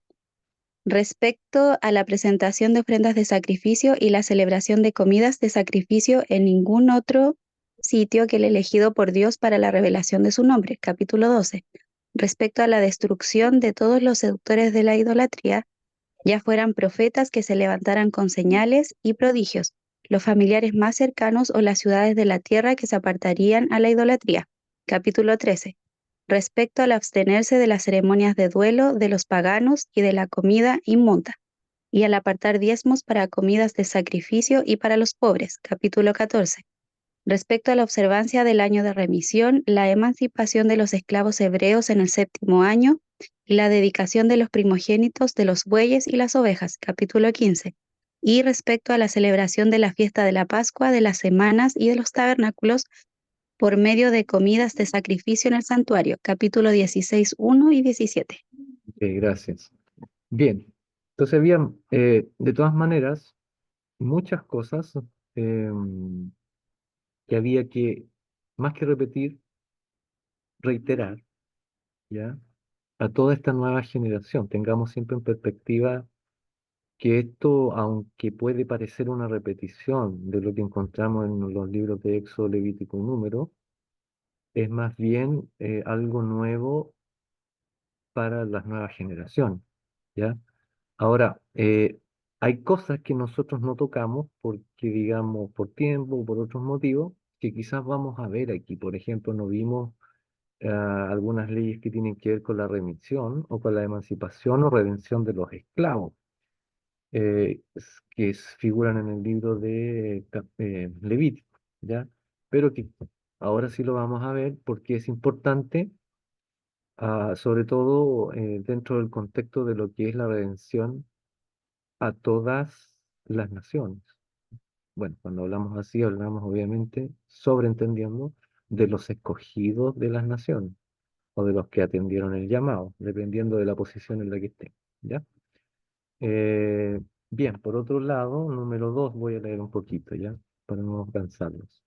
Respecto a la presentación de ofrendas de sacrificio y la celebración de comidas de sacrificio en ningún otro sitio que el elegido por Dios para la revelación de su nombre. Capítulo 12. Respecto a la destrucción de todos los seductores de la idolatría, ya fueran profetas que se levantaran con señales y prodigios, los familiares más cercanos o las ciudades de la tierra que se apartarían a la idolatría. Capítulo 13. Respecto al abstenerse de las ceremonias de duelo de los paganos y de la comida inmunda, y al apartar diezmos para comidas de sacrificio y para los pobres. Capítulo 14. Respecto a la observancia del año de remisión, la emancipación de los esclavos hebreos en el séptimo año y la dedicación de los primogénitos de los bueyes y las ovejas. Capítulo 15. Y respecto a la celebración de la fiesta de la Pascua, de las semanas y de los tabernáculos por medio de comidas de sacrificio en el santuario. Capítulo 16, 1 y 17. Ok, gracias. Bien. Entonces había, de todas maneras, muchas cosas em, que había que, más que repetir, reiterar, ¿ya? A toda esta nueva generación. Tengamos siempre en perspectiva que esto, aunque puede parecer una repetición de lo que encontramos en los libros de Éxodo, Levítico y Número, es más bien algo nuevo para las nuevas generaciones, ¿ya? Ahora, hay cosas que nosotros no tocamos porque, digamos, por tiempo o por otros motivos, que quizás vamos a ver aquí. Por ejemplo, no vimos algunas leyes que tienen que ver con la remisión o con la emancipación o redención de los esclavos. figuran en el libro de Levítico, ¿ya? Pero que ahora sí lo vamos a ver porque es importante, sobre todo dentro del contexto de lo que es la redención a todas las naciones. Bueno, cuando hablamos así, hablamos obviamente sobreentendiendo de los escogidos de las naciones o de los que atendieron el llamado, dependiendo de la posición en la que estén, ¿ya? Eh, bien, por otro lado, número 2, voy a leer un poquito, ¿ya? Para no cansarlos.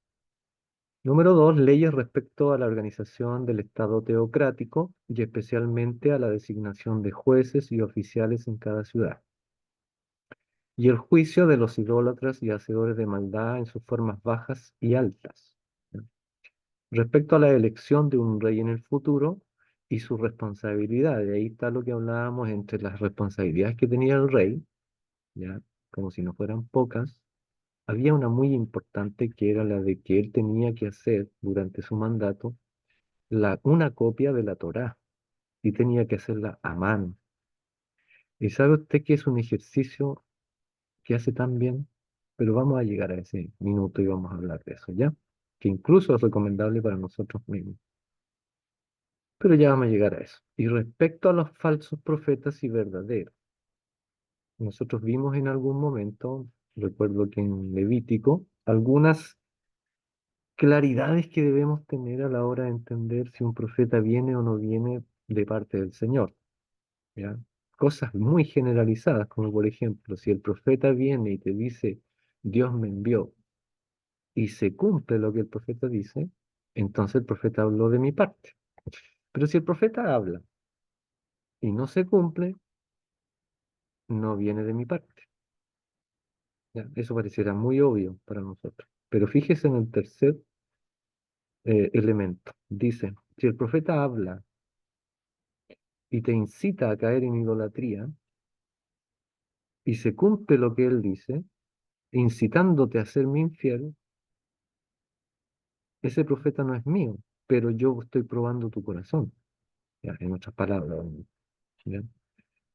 Número 2, leyes respecto a la organización del Estado teocrático y especialmente a la designación de jueces y oficiales en cada ciudad. Y el juicio de los idólatras y hacedores de maldad en sus formas bajas y altas. ¿Ya? Respecto a la elección de un rey en el futuro y su responsabilidad, de ahí está lo que hablábamos entre las responsabilidades que tenía el rey, ¿ya? Como si no fueran pocas, había una muy importante que era la de que él tenía que hacer durante su mandato una copia de la Torá y tenía que hacerla a mano. ¿Y sabe usted que es un ejercicio que hace tan bien? Pero vamos a llegar a ese minuto y vamos a hablar de eso, ¿ya? Que incluso es recomendable para nosotros mismos. Pero ya vamos a llegar a eso. Y respecto a los falsos profetas y verdaderos, nosotros vimos en algún momento, recuerdo que en Levítico, algunas claridades que debemos tener a la hora de entender si un profeta viene o no viene de parte del Señor, ¿ya? Cosas muy generalizadas, como por ejemplo, si el profeta viene y te dice, Dios me envió, y se cumple lo que el profeta dice, entonces el profeta habló de mi parte. Pero si el profeta habla y no se cumple, no viene de mi parte. ¿Ya? Eso pareciera muy obvio para nosotros. Pero fíjese en el tercer elemento. Dice, si el profeta habla y te incita a caer en idolatría y se cumple lo que él dice, incitándote a serme infiel, ese profeta no es mío, pero yo estoy probando tu corazón. ¿Ya? En otras palabras. ¿Ya?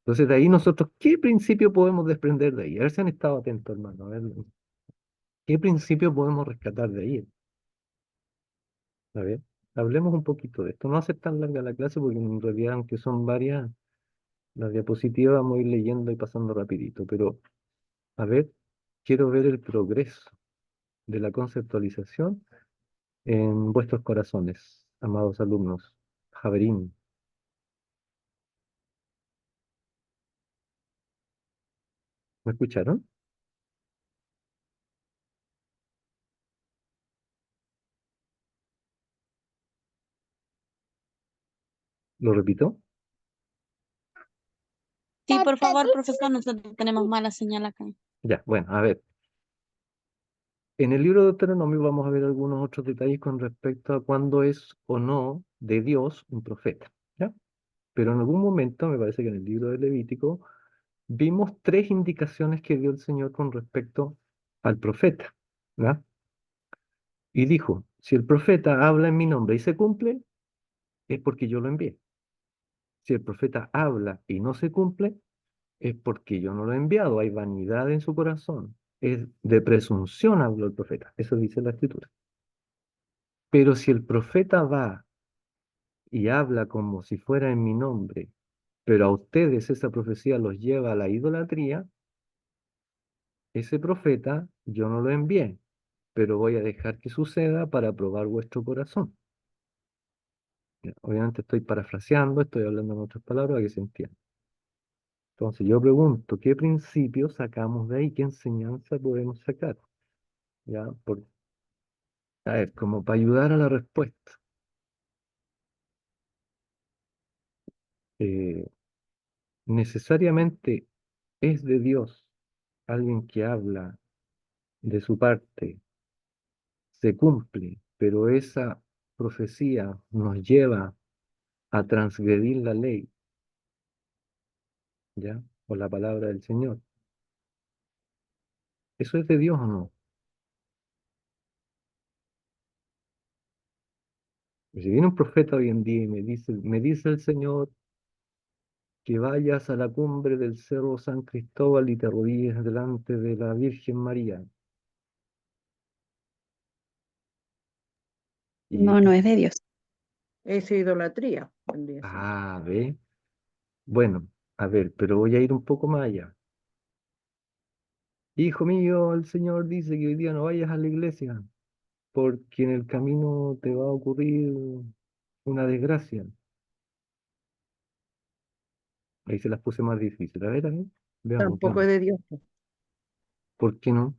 Entonces, de ahí nosotros, ¿qué principio podemos desprender de ahí? A ver si han estado atentos, hermano. A ver, ¿qué principio podemos rescatar de ahí? A ver, hablemos un poquito de esto. No va a ser tan larga la clase porque en realidad, aunque son varias, las diapositivas vamos a ir leyendo y pasando rapidito. Pero, a ver, quiero ver el progreso de la conceptualización en vuestros corazones, amados alumnos. Javerín, ¿me escucharon? ¿Lo repito? Sí, por favor, profesor, nosotros tenemos mala señal acá. Ya, bueno, a ver. En el libro de Deuteronomio vamos a ver algunos otros detalles con respecto a cuándo es o no de Dios un profeta, ¿ya? Pero en algún momento, me parece que en el libro de Levítico, vimos tres indicaciones que dio el Señor con respecto al profeta, ¿ya? Y dijo, si el profeta habla en mi nombre y se cumple, es porque yo lo envié. Si el profeta habla y no se cumple, es porque yo no lo he enviado. Hay vanidad en su corazón. Es de presunción habló el profeta. Eso dice la Escritura. Pero si el profeta va y habla como si fuera en mi nombre, pero a ustedes esa profecía los lleva a la idolatría, ese profeta yo no lo envié, pero voy a dejar que suceda para probar vuestro corazón. Ya, obviamente estoy parafraseando, estoy hablando en otras palabras para que se entienda. Entonces yo pregunto, ¿qué principios sacamos de ahí? ¿Qué enseñanza podemos sacar? Ya, a ver, como para ayudar a la respuesta. Eh, necesariamente es de Dios alguien que habla de su parte, se cumple, pero esa profecía nos lleva a transgredir la ley, ¿ya? O la palabra del Señor. ¿Eso es de Dios o no? Si viene un profeta hoy en día y me dice el Señor, que vayas a la cumbre del Cerro San Cristóbal y te arrodilles delante de la Virgen María. Y, No, no es de Dios. Es idolatría, vendría siendo. ve, bueno, a ver, pero voy a ir un poco más allá. Hijo mío, el Señor dice que hoy día no vayas a la iglesia, porque en el camino te va a ocurrir una desgracia. Ahí se las puse más difíciles. A ver, veamos, Tampoco es veamos. de Dios. ¿Por qué no?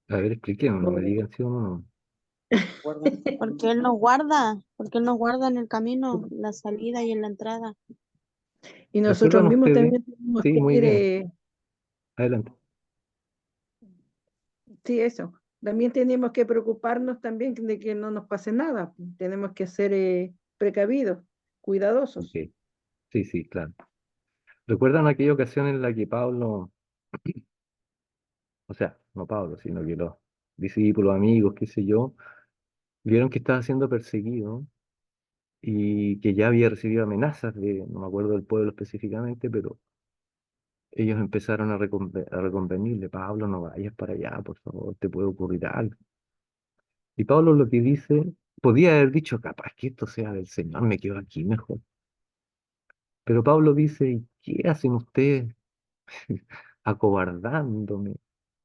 A ver, expliquemos, no me Por- digan sí o no. Porque Él nos guarda en el camino, la salida y en la entrada. Y nosotros ¿Recuerdan mismos ustedes? también tenemos Sí, que muy ir, bien. Adelante. sí, eso. También tenemos que preocuparnos también de que no nos pase nada. Tenemos que ser precavidos, Ok. cuidadosos. Sí, sí, claro. ¿Recuerdan aquella ocasión en la que Pablo, o sea, no Pablo, sino que los discípulos, amigos, qué sé yo, vieron que estaba siendo perseguido y que ya había recibido amenazas de, no me acuerdo del pueblo específicamente, pero ellos empezaron a reconvenirle, Pablo, no vayas para allá, por favor, te puede ocurrir algo. Y Pablo lo que dice, podía haber dicho, capaz que esto sea del Señor, me quedo aquí mejor. Pero Pablo dice, ¿y qué hacen ustedes acobardándome?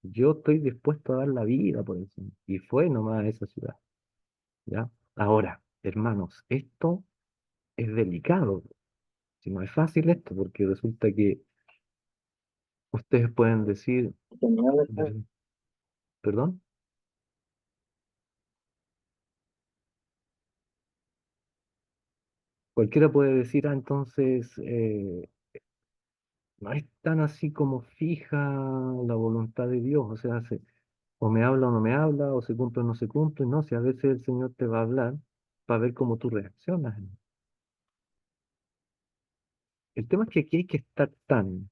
Yo estoy dispuesto a dar la vida por eso. Y fue nomás a esa ciudad, ¿ya? Ahora, hermanos, esto es delicado. Si no es fácil esto, porque resulta que ustedes pueden decir, perdón, cualquiera puede decir, entonces no es tan así como fija la voluntad de Dios, o sea, o me habla o no me habla, o se cumple o no se cumple, no, si a veces el Señor te va a hablar para ver cómo tú reaccionas. El tema es que aquí hay que estar tan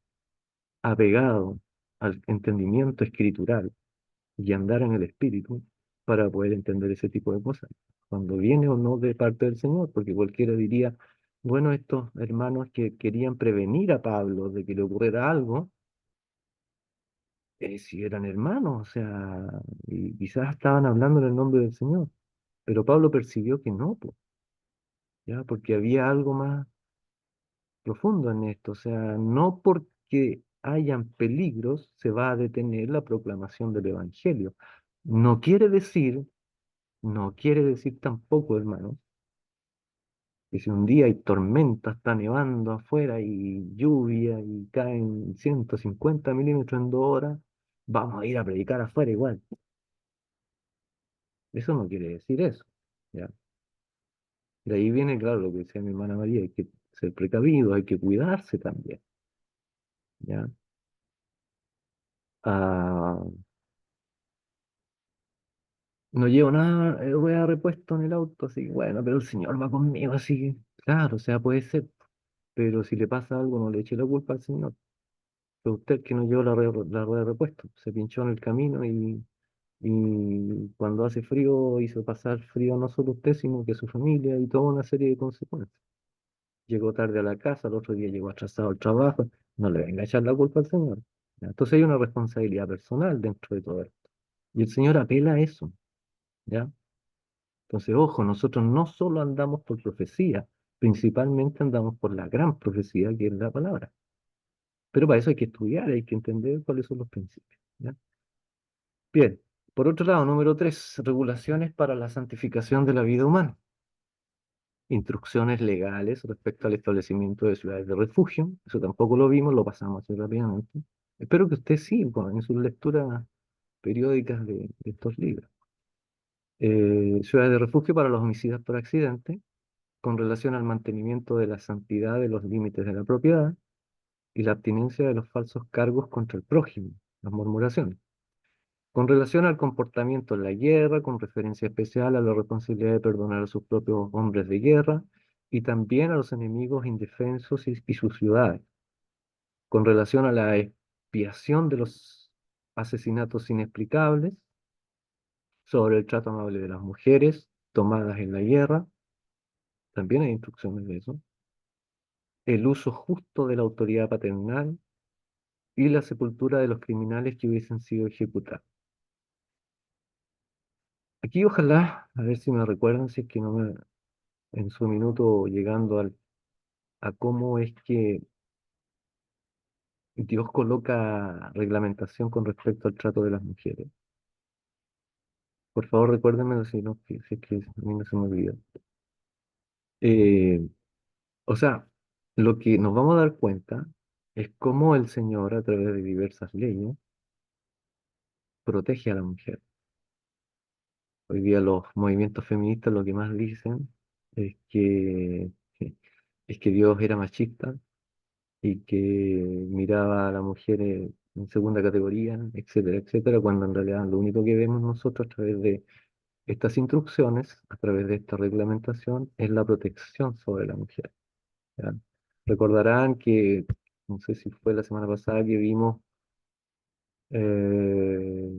apegado al entendimiento escritural y andar en el espíritu para poder entender ese tipo de cosas, cuando viene o no de parte del Señor, porque cualquiera diría, bueno, estos hermanos que querían prevenir a Pablo de que le ocurriera algo, si eran hermanos, o sea, y quizás estaban hablando en el nombre del Señor, pero Pablo percibió que no, po, ya, porque había algo más profundo en esto, o sea, no porque hayan peligros se va a detener la proclamación del Evangelio. No quiere decir, no quiere decir tampoco, hermanos, que si un día hay tormenta, está nevando afuera y lluvia y caen 150 milímetros en 2 horas, vamos a ir a predicar afuera igual. Eso no quiere decir eso, ¿ya? De ahí viene, claro, lo que decía mi hermana María, hay que ser precavido, hay que cuidarse también, ¿ya? Ah, no llevo nada, rueda de repuesto en el auto, así que bueno, pero el Señor va conmigo, así que, claro, o sea, puede ser, pero si le pasa algo, no le eche la culpa al Señor. Fue usted que no llevó la rueda de repuesto, se pinchó en el camino y cuando hace frío hizo pasar frío no solo usted, sino que su familia y toda una serie de consecuencias. Llegó tarde a la casa, el otro día llegó atrasado al trabajo, no le venga a echar la culpa al Señor. ¿Ya? Entonces hay una responsabilidad personal dentro de todo esto. Y el Señor apela a eso, ¿ya? Entonces, ojo, nosotros no solo andamos por profecía, principalmente andamos por la gran profecía que es la palabra. Pero para eso hay que estudiar, hay que entender cuáles son los principios, ¿ya? Bien, por otro lado, número 3, regulaciones para la santificación de la vida humana. Instrucciones legales respecto al establecimiento de ciudades de refugio. Eso tampoco lo vimos, lo pasamos así rápidamente. Espero que usted siga en sus lecturas periódicas de estos libros. Ciudades de refugio para los homicidas por accidente, con relación al mantenimiento de la santidad de los límites de la propiedad y la abstinencia de los falsos cargos contra el prójimo, las murmuraciones. Con relación al comportamiento en la guerra, con referencia especial a la responsabilidad de perdonar a sus propios hombres de guerra y también a los enemigos indefensos y sus ciudades. Con relación a la expiación de los asesinatos inexplicables, sobre el trato amable de las mujeres tomadas en la guerra, también hay instrucciones de eso. el uso justo de la autoridad paternal y la sepultura de los criminales que hubiesen sido ejecutados. Aquí ojalá, a ver si me recuerdan, si es que no me, en su minuto llegando a cómo es que Dios coloca reglamentación con respecto al trato de las mujeres. Por favor, recuérdenmelo si no, si es que a mí no se me olvida. Eh, o sea, lo que nos vamos a dar cuenta es cómo el Señor, a través de diversas leyes, protege a la mujer. Hoy día los movimientos feministas lo que más dicen es que, es que Dios era machista y que miraba a la mujer en segunda categoría, etcétera, etcétera, cuando en realidad lo único que vemos nosotros a través de estas instrucciones, a través de esta reglamentación, es la protección sobre la mujer. ¿Ya? Recordarán que, no sé si fue la semana pasada que vimos eh,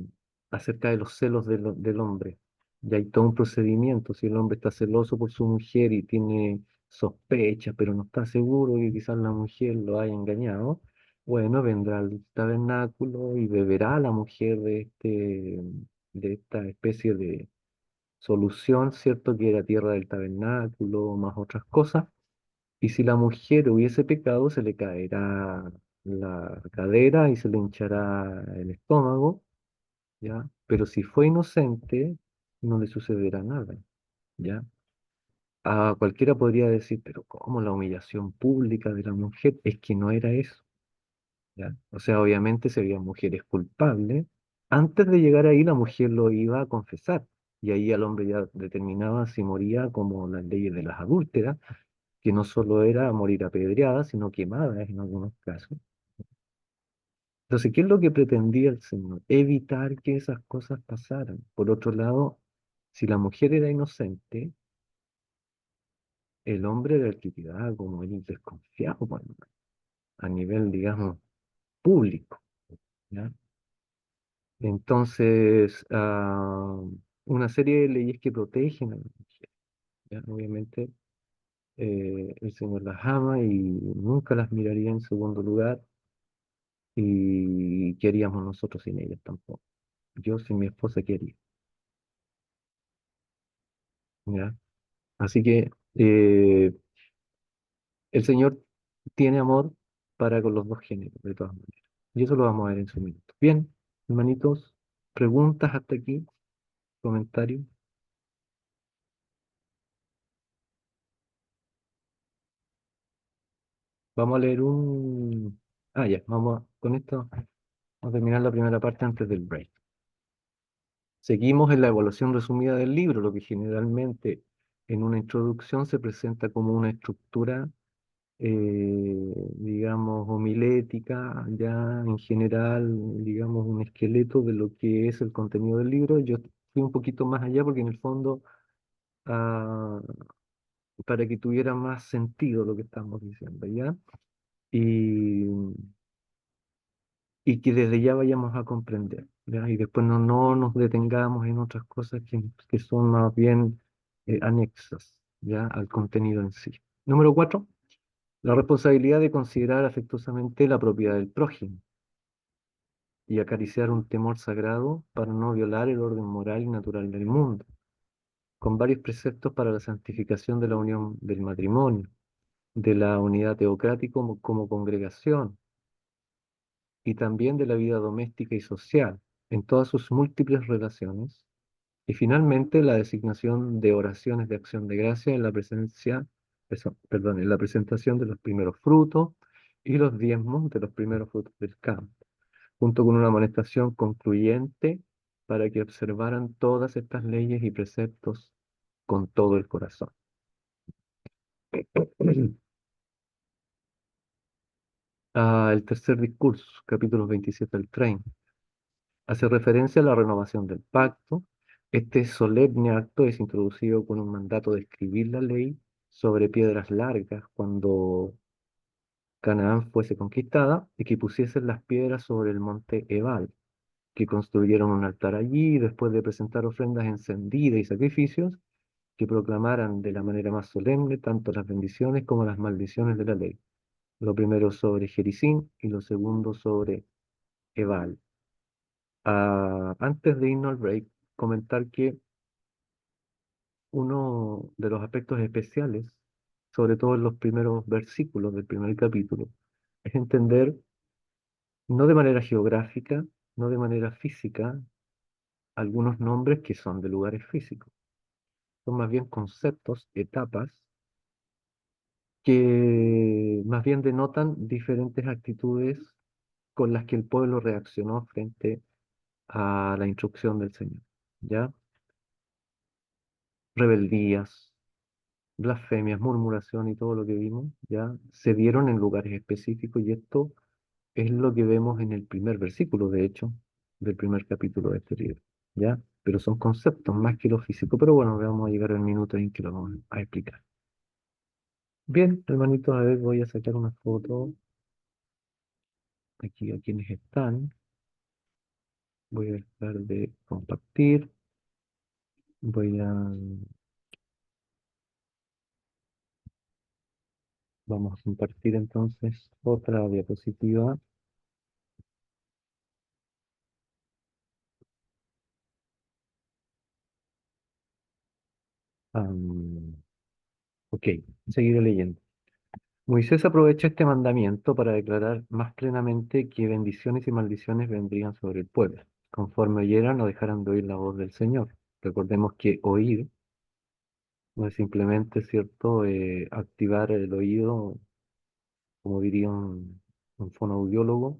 acerca de los celos del hombre. Y hay todo un procedimiento. Si el hombre está celoso por su mujer y tiene sospechas, pero no está seguro que quizás la mujer lo haya engañado, bueno, vendrá al tabernáculo y beberá la mujer de esta especie de solución, ¿cierto? Que era tierra del tabernáculo, más otras cosas. Y si la mujer hubiese pecado, se le caerá la cadera y se le hinchará el estómago, ¿ya? Pero si fue inocente, no le sucederá nada, ¿ya? A cualquiera podría decir, pero ¿cómo la humillación pública de la mujer? Es que no era eso, ¿ya? O sea, obviamente si había mujeres culpables, antes de llegar ahí la mujer lo iba a confesar, y ahí el hombre ya determinaba si moría como las leyes de las adúlteras, que no solo era morir apedreada, sino quemada en algunos casos. Entonces, ¿qué es lo que pretendía el Señor? Evitar que esas cosas pasaran. Por otro lado, si la mujer era inocente, el hombre era el que quedaba como el desconfiado, bueno, a nivel, digamos, público, ¿ya? Entonces, una serie de leyes que protegen a la mujer, ¿ya? Obviamente, el Señor las ama y nunca las miraría en segundo lugar. ¿Y qué haríamos nosotros sin ellas tampoco? Yo sin mi esposa, ¿qué haría? ¿Ya? Así que el Señor tiene amor para con los dos géneros, de todas maneras. Y eso lo vamos a ver en su minuto. Bien, hermanitos, preguntas hasta aquí, comentarios. Vamos a leer un... Ah, ya, con esto vamos a terminar la primera parte antes del break. Seguimos en la evaluación resumida del libro, lo que generalmente en una introducción se presenta como una estructura digamos, homilética, ya en general, digamos, un esqueleto de lo que es el contenido del libro. Yo fui un poquito más allá porque en el fondo, ah, para que tuviera más sentido lo que estamos diciendo, ¿ya? Y, y que desde ya vayamos a comprender, ¿ya? Y después no nos detengamos en otras cosas que son más bien anexas, ¿ya? Al contenido en sí. Número 4. La responsabilidad de considerar afectuosamente la propiedad del prójimo y acariciar un temor sagrado para no violar el orden moral y natural del mundo, con varios preceptos para la santificación de la unión del matrimonio, de la unidad teocrática como congregación y también de la vida doméstica y social en todas sus múltiples relaciones. Y finalmente la designación de oraciones de acción de gracia en la perdón, en la presentación de los primeros frutos y los diezmos de los primeros frutos del campo, junto con una amonestación concluyente para que observaran todas estas leyes y preceptos con todo el corazón. El tercer discurso, capítulos 27 al 30, hace referencia a la renovación del pacto. Este solemne acto es introducido con un mandato de escribir la ley sobre piedras largas cuando Canaán fuese conquistada y que pusiesen las piedras sobre el monte Ebal, que construyeron un altar allí y después de presentar ofrendas encendidas y sacrificios, que proclamaran de la manera más solemne tanto las bendiciones como las maldiciones de la ley. Lo primero sobre Jericín y lo segundo sobre Ebal. Antes de irnos al break, comentar que uno de los aspectos especiales, sobre todo en los primeros versículos del primer capítulo, es entender, no de manera geográfica, no de manera física, algunos nombres que son de lugares físicos. Son más bien conceptos, etapas, que más bien denotan diferentes actitudes con las que el pueblo reaccionó frente a la instrucción del Señor. ¿Ya? Rebeldías, blasfemias, murmuración y todo lo que vimos, ya se dieron en lugares específicos y esto es lo que vemos en el primer versículo, de hecho, del primer capítulo de este libro, ¿ya? Pero son conceptos más que lo físico, pero bueno, vamos a llegar al minuto en que lo vamos a explicar. Bien, hermanitos, a ver, voy a sacar una foto aquí a quienes están. Voy a dejar de compartir. Voy a... Vamos a compartir entonces otra diapositiva. Am, ok, seguiré leyendo. Moisés aprovecha este mandamiento para declarar más plenamente que bendiciones y maldiciones vendrían sobre el pueblo, conforme oyeran o dejaran de oír la voz del Señor. Recordemos que oír no es simplemente, ¿cierto?, activar el oído, como diría un fonoaudiólogo,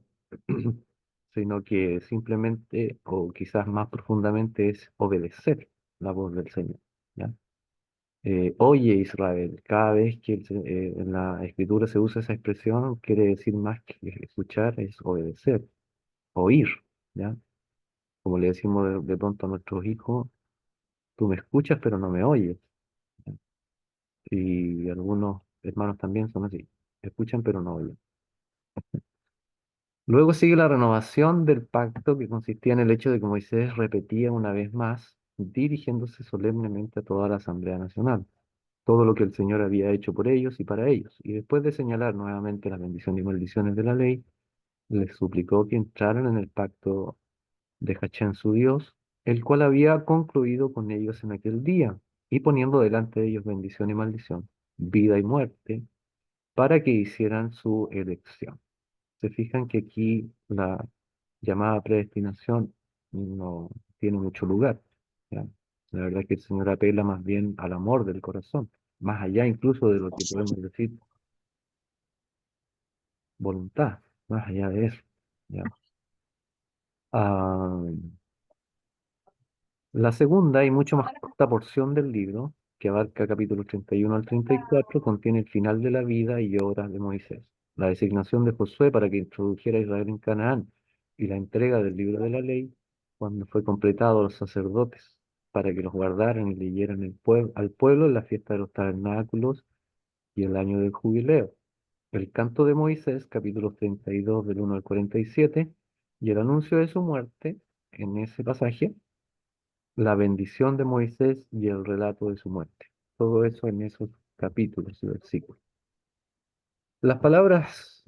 sino que simplemente, o quizás más profundamente, es obedecer la voz del Señor. ¿Ya? Oye Israel, cada vez que en la escritura se usa esa expresión, quiere decir más que escuchar, es obedecer, oír, ¿ya? Como le decimos de pronto a nuestros hijos, tú me escuchas pero no me oyes, ¿ya? Y algunos hermanos también son así, escuchan pero no oyen. Luego sigue la renovación del pacto que consistía en el hecho de que Moisés repetía una vez más, dirigiéndose solemnemente a toda la Asamblea Nacional, todo lo que el Señor había hecho por ellos y para ellos. Y después de señalar nuevamente las bendiciones y maldiciones de la ley, les suplicó que entraran en el pacto de Hachén su Dios, el cual había concluido con ellos en aquel día, y poniendo delante de ellos bendición y maldición, vida y muerte, para que hicieran su elección. Se fijan que aquí la llamada predestinación no tiene mucho lugar. ¿Ya? La verdad es que el Señor apela más bien al amor del corazón, más allá incluso de lo que podemos decir voluntad, más allá de eso. ¿Ya? Ah, la segunda y mucho más corta porción del libro, que abarca capítulos 31 al 34, contiene el final de la vida y obras de Moisés, la designación de Josué para que introdujera a Israel en Canaán y la entrega del libro de la ley cuando fue completado a los sacerdotes para que los guardaran y leyeran al pueblo en la fiesta de los tabernáculos y el año del jubileo. El canto de Moisés, capítulos 32 del 1 al 47, y el anuncio de su muerte en ese pasaje, la bendición de Moisés y el relato de su muerte. Todo eso en esos capítulos y versículos. Las palabras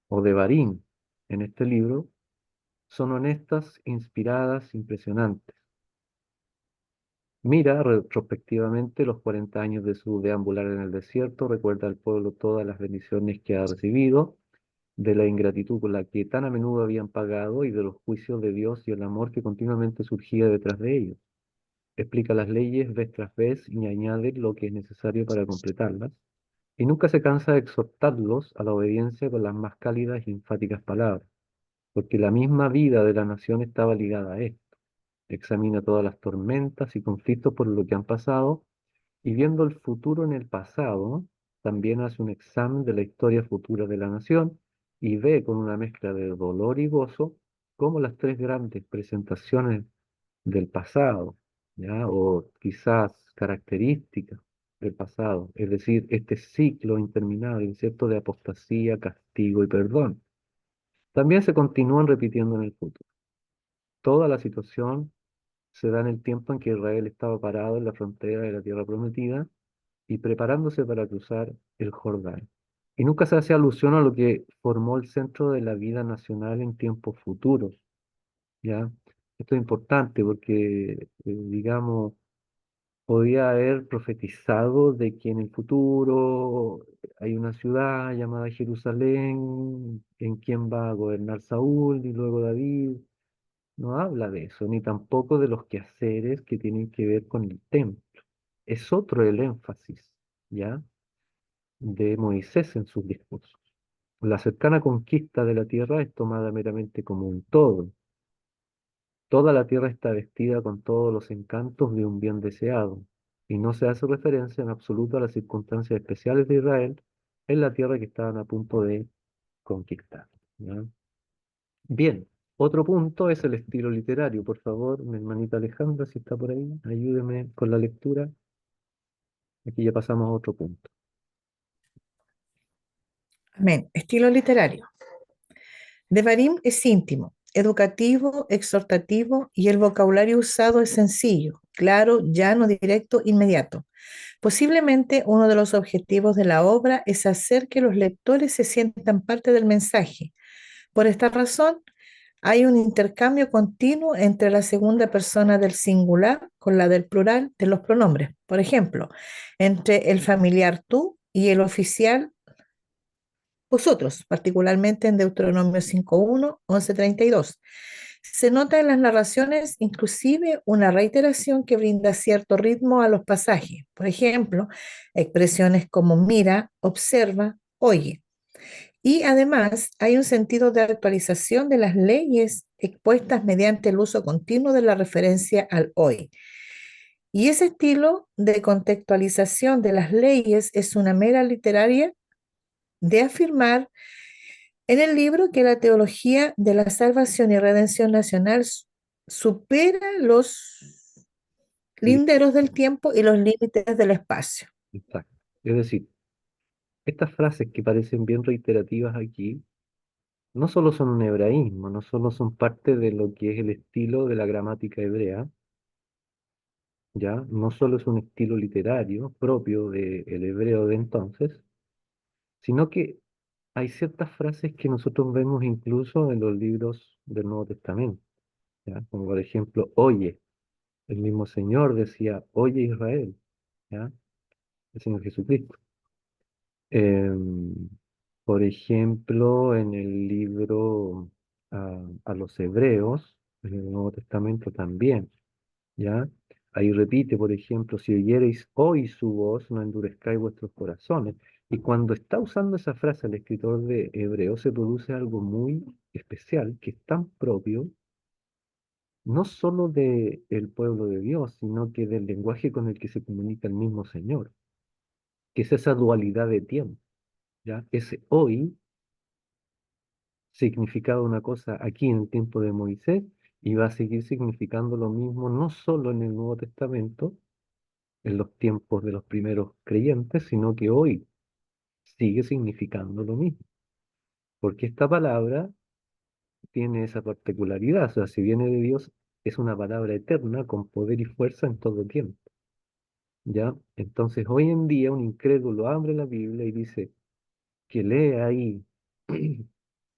o de Barín en este libro son honestas, inspiradas, impresionantes. Mira retrospectivamente los 40 años de su deambular en el desierto, recuerda al pueblo todas las bendiciones que ha recibido, de la ingratitud con la que tan a menudo habían pagado y de los juicios de Dios y el amor que continuamente surgía detrás de ellos. Explica las leyes vez tras vez y añade lo que es necesario para completarlas, y nunca se cansa de exhortarlos a la obediencia con las más cálidas y enfáticas palabras, porque la misma vida de la nación estaba ligada a esto. Examina todas las tormentas y conflictos por lo que han pasado, y viendo el futuro en el pasado, también hace un examen de la historia futura de la nación y ve con una mezcla de dolor y gozo cómo las tres grandes presentaciones del pasado, ¿ya? O quizás características del pasado, es decir, este ciclo interminable, ¿cierto?, de apostasía, castigo y perdón, también se continúan repitiendo en el futuro. Toda la situación se da en el tiempo en que Israel estaba parado en la frontera de la tierra prometida y preparándose para cruzar el Jordán. Y nunca se hace alusión a lo que formó el centro de la vida nacional en tiempos futuros, ¿ya? Esto es importante porque, digamos, podía haber profetizado de que en el futuro hay una ciudad llamada Jerusalén, en quien va a gobernar Saúl y luego David. No habla de eso, ni tampoco de los quehaceres que tienen que ver con el templo. Es otro el énfasis, ¿ya? De Moisés en sus discursos. La cercana conquista de la tierra es tomada meramente como un todo. Toda la tierra está vestida con todos los encantos de un bien deseado, y no se hace referencia en absoluto a las circunstancias especiales de Israel en la tierra que estaban a punto de conquistar, ¿ya? Bien, otro punto es el estilo literario. Por favor, mi hermanita Alejandra, si está por ahí, ayúdeme con la lectura. Aquí ya pasamos a otro punto. Amén. Estilo literario. Devarim es íntimo, educativo, exhortativo y el vocabulario usado es sencillo, claro, llano, directo, inmediato. Posiblemente uno de los objetivos de la obra es hacer que los lectores se sientan parte del mensaje. Por esta razón, hay un intercambio continuo entre la segunda persona del singular con la del plural de los pronombres. Por ejemplo, entre el familiar tú y el oficial vosotros, particularmente en Deuteronomio 5.1, 11.32. Se nota en las narraciones inclusive una reiteración que brinda cierto ritmo a los pasajes. Por ejemplo, expresiones como mira, observa, oye. Y además hay un sentido de actualización de las leyes expuestas mediante el uso continuo de la referencia al hoy. Y ese estilo de contextualización de las leyes es una mera literaria de afirmar en el libro que la teología de la salvación y redención nacional supera los Li- linderos del tiempo y los límites del espacio. Exacto. Es decir, estas frases que parecen bien reiterativas aquí, no solo son un hebraísmo, no solo son parte de lo que es el estilo de la gramática hebrea, ¿ya? No solo es un estilo literario propio del hebreo de entonces, sino que hay ciertas frases que nosotros vemos incluso en los libros del Nuevo Testamento, ¿ya? Como por ejemplo, oye, el mismo Señor decía, oye Israel, ¿ya? El Señor Jesucristo. Em, por ejemplo, en el libro a los Hebreos, en el Nuevo Testamento también, ¿ya? Ahí repite, por ejemplo, si oyereis hoy su voz, no endurezcáis vuestros corazones. Y cuando está usando esa frase el escritor de Hebreos, se produce algo muy especial, que es tan propio, no solo del pueblo de Dios, sino que del lenguaje con el que se comunica el mismo Señor, que es esa dualidad de tiempo, ¿ya? Ese hoy significaba una cosa aquí en el tiempo de Moisés y va a seguir significando lo mismo no solo en el Nuevo Testamento, en los tiempos de los primeros creyentes, sino que hoy sigue significando lo mismo. Porque esta palabra tiene esa particularidad, o sea, si viene de Dios, es una palabra eterna con poder y fuerza en todo tiempo. ¿Ya? Entonces, hoy en día un incrédulo abre la Biblia y dice que lee ahí,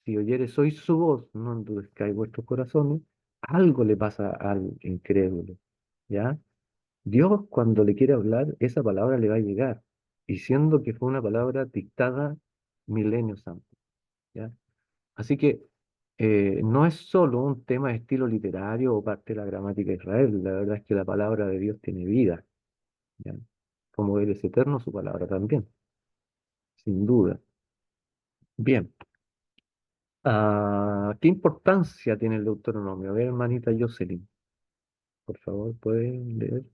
si oyeres hoy su voz, no endurezcáis vuestros corazones, algo le pasa al incrédulo. ¿Ya? Dios cuando le quiere hablar, esa palabra le va a llegar, diciendo que fue una palabra dictada milenios antes, ¿ya? Así que no es solo un tema de estilo literario o parte de la gramática de Israel, la verdad es que la palabra de Dios tiene vida, ¿ya? Como Él es eterno, su palabra también, sin duda. Bien, ¿qué importancia tiene el Deuteronomio? A ver, hermanita Jocelyn, por favor, ¿pueden leer?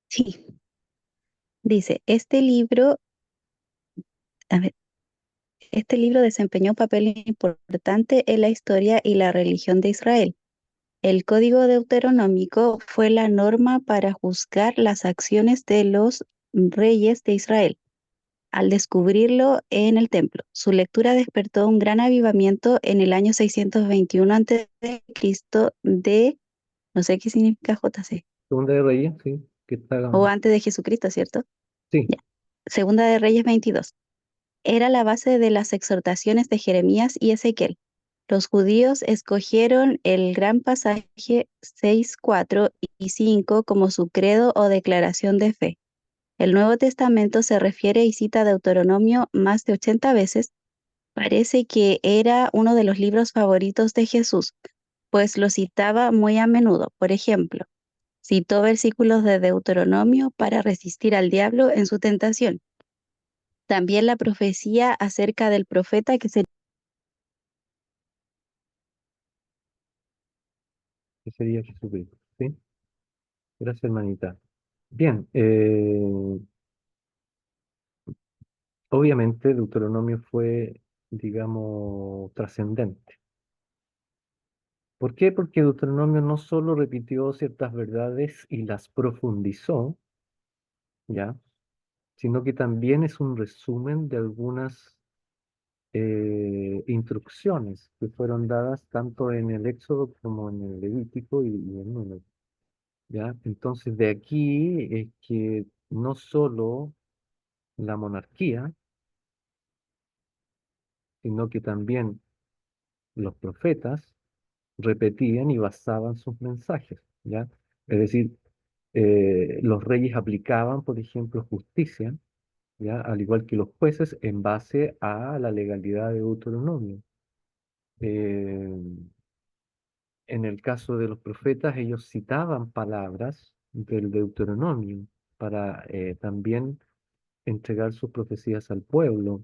Sí, dice, a ver, este libro desempeñó un papel importante en la historia y la religión de Israel. El Código Deuteronómico fue la norma para juzgar las acciones de los reyes de Israel. Al descubrirlo en el templo, su lectura despertó un gran avivamiento en el año 621 a.C. No sé qué significa JC, Segunda de Reyes, sí, que está, o antes de Jesucristo, ¿cierto? sí, Ya. Segunda de Reyes 22. Era la base de las exhortaciones de Jeremías y Ezequiel. Los judíos escogieron el gran pasaje 6, 4 y 5 como su credo o declaración de fe. El Nuevo Testamento se refiere y cita Deuteronomio más de 80 veces. Parece que era uno de los libros favoritos de Jesús, pues lo citaba muy a menudo. Por ejemplo, citó versículos de Deuteronomio para resistir al diablo en su tentación. También la profecía acerca del profeta que se... Que sería Jesucristo, ¿sí? Gracias, hermanita. Bien, obviamente Deuteronomio fue, digamos, trascendente. ¿Por qué? Porque Deuteronomio no solo repitió ciertas verdades y las profundizó, ¿ya? Sino que también es un resumen de algunas instrucciones que fueron dadas tanto en el Éxodo como en el Levítico y en Número, ¿ya? Entonces, de aquí es que no solo la monarquía, sino que también los profetas repetían y basaban sus mensajes, ¿ya? Es decir, los reyes aplicaban, por ejemplo, justicia, ¿ya? Al igual que los jueces, en base a la legalidad de Deuteronomio. Eh, en el caso de los profetas, ellos citaban palabras del Deuteronomio para también entregar sus profecías al pueblo.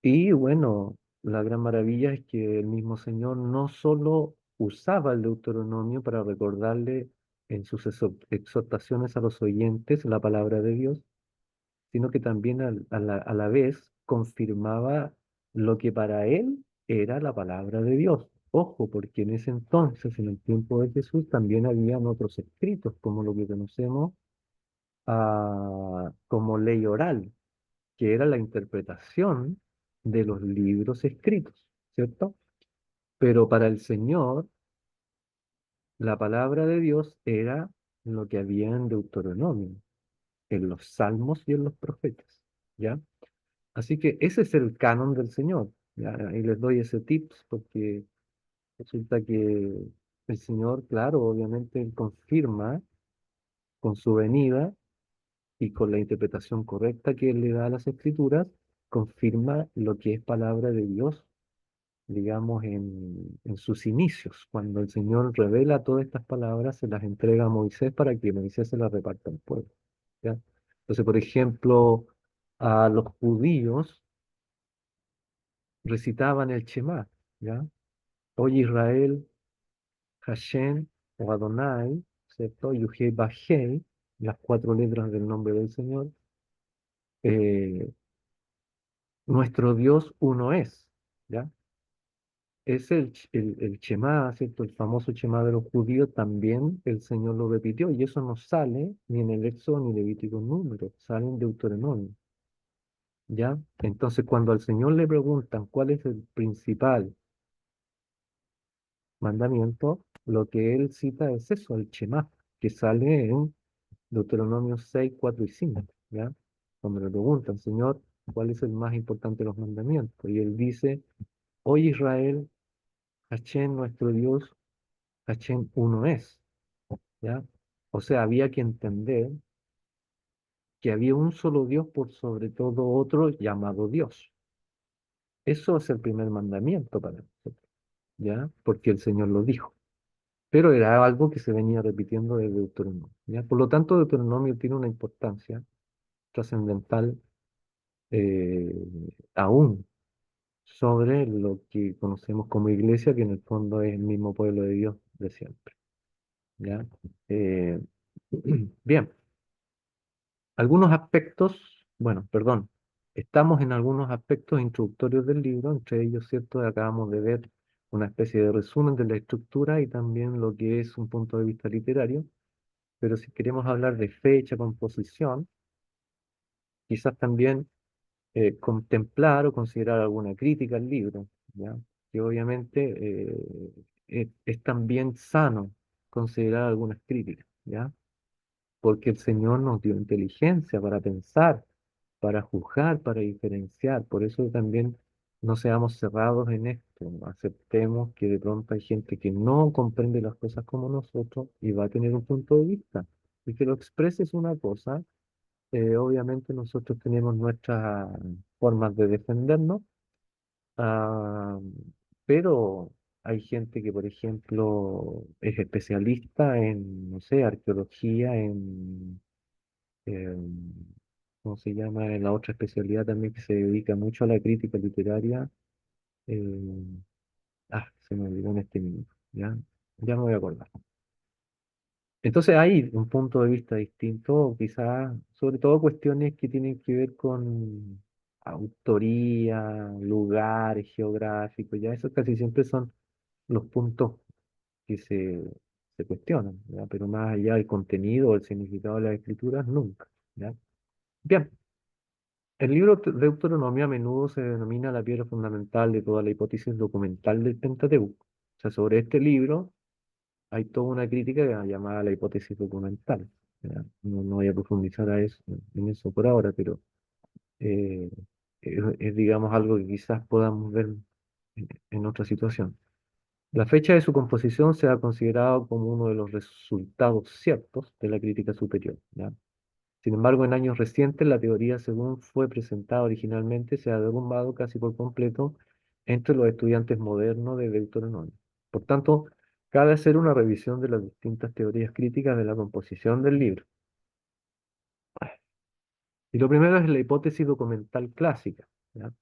Y bueno, la gran maravilla es que el mismo Señor no solo usaba el Deuteronomio para recordarle en sus exhortaciones a los oyentes la palabra de Dios, sino que también a la vez confirmaba lo que para él era la palabra de Dios. Ojo, porque en ese entonces, en el tiempo de Jesús, también habían otros escritos, como lo que conocemos como ley oral, que era la interpretación de los libros escritos, ¿cierto? Pero para el Señor, la palabra de Dios era lo que había en Deuteronomio, en los salmos y en los profetas, ¿ya? Así que ese es el canon del Señor, ¿ya? Y les doy ese tips porque resulta que el Señor, claro, obviamente Él confirma con su venida y con la interpretación correcta que Él le da a las Escrituras, confirma lo que es palabra de Dios, digamos, en sus inicios. Cuando el Señor revela todas estas palabras, se las entrega a Moisés para que Moisés se las reparta al pueblo, ¿ya? Entonces, por ejemplo, a los judíos recitaban el Shema, ¿ya? Oye Israel, Hashem o Adonai, ¿cierto? Yuhei Bajei, las cuatro letras del nombre del Señor. eh, Nuestro Dios uno es, ¿ya? Es el Shema, ¿cierto? El famoso Shema de los judíos, también el Señor lo repitió, y eso no sale ni en el Éxodo ni Levítico Número, sale en Deuteronomio, ¿ya? Entonces, cuando al Señor le preguntan cuál es el principal mandamiento, lo que él cita es eso, el Shema, que sale en Deuteronomio 6 4 y 5, ¿ya? Cuando le preguntan, Señor, ¿cuál es el más importante de los mandamientos? Y él dice, oye Israel, Hashem nuestro Dios, Hashem uno es, ¿ya? O sea, había que entender que había un solo Dios por sobre todo otro llamado Dios. Eso es el primer mandamiento para nosotros, ¿ya? Porque el Señor lo dijo. Pero era algo que se venía repitiendo desde Deuteronomio, ¿ya? Por lo tanto, Deuteronomio tiene una importancia trascendental eh, aún sobre lo que conocemos como iglesia, que en el fondo es el mismo pueblo de Dios de siempre, ¿ya? Eh, bien, algunos aspectos, bueno, perdón, estamos en algunos aspectos introductorios del libro, entre ellos, ¿cierto? Acabamos de ver una especie de resumen de la estructura y también lo que es un punto de vista literario. Pero si queremos hablar de fecha, composición, quizás también contemplar o considerar alguna crítica al libro, ¿ya? Que obviamente es también sano considerar algunas críticas, ¿ya? Porque el Señor nos dio inteligencia para pensar para juzgar, para diferenciar. Por eso también no seamos cerrados en esto. Aceptemos que de pronto hay gente que no comprende las cosas como nosotros y va a tener un punto de vista. Y que lo exprese es una cosa. Obviamente nosotros tenemos nuestras formas de defendernos, ah, pero hay gente que, por ejemplo, es especialista en, no sé, arqueología, en, ¿cómo se llama? En la otra especialidad también que se dedica mucho a la crítica literaria. eh, Se me olvidó en este minuto, ¿ya? Ya me voy a acordar. Entonces hay un punto de vista distinto, quizás, sobre todo cuestiones que tienen que ver con autoría, lugares geográficos, ya esos casi siempre son los puntos que se cuestionan, ¿ya? Pero más allá del contenido o el significado de las escrituras, nunca, ¿ya? Bien, el libro de Deuteronomio a menudo se denomina la piedra fundamental de toda la hipótesis documental del Pentateuco. O sea, sobre este libro hay toda una crítica llamada la hipótesis documental. ¿Ya? No voy a profundizar en eso por ahora, pero eh, es, digamos, algo que quizás podamos ver en otra situación. La fecha de su composición se ha considerado como uno de los resultados ciertos de la crítica superior. ¿Ya? Sin embargo, en años recientes, la teoría, según fue presentada originalmente, se ha derrumbado casi por completo entre los estudiantes modernos de Deuteronomio. Por tanto, cabe hacer una revisión de las distintas teorías críticas de la composición del libro. Y lo primero es la hipótesis documental clásica, ¿ya?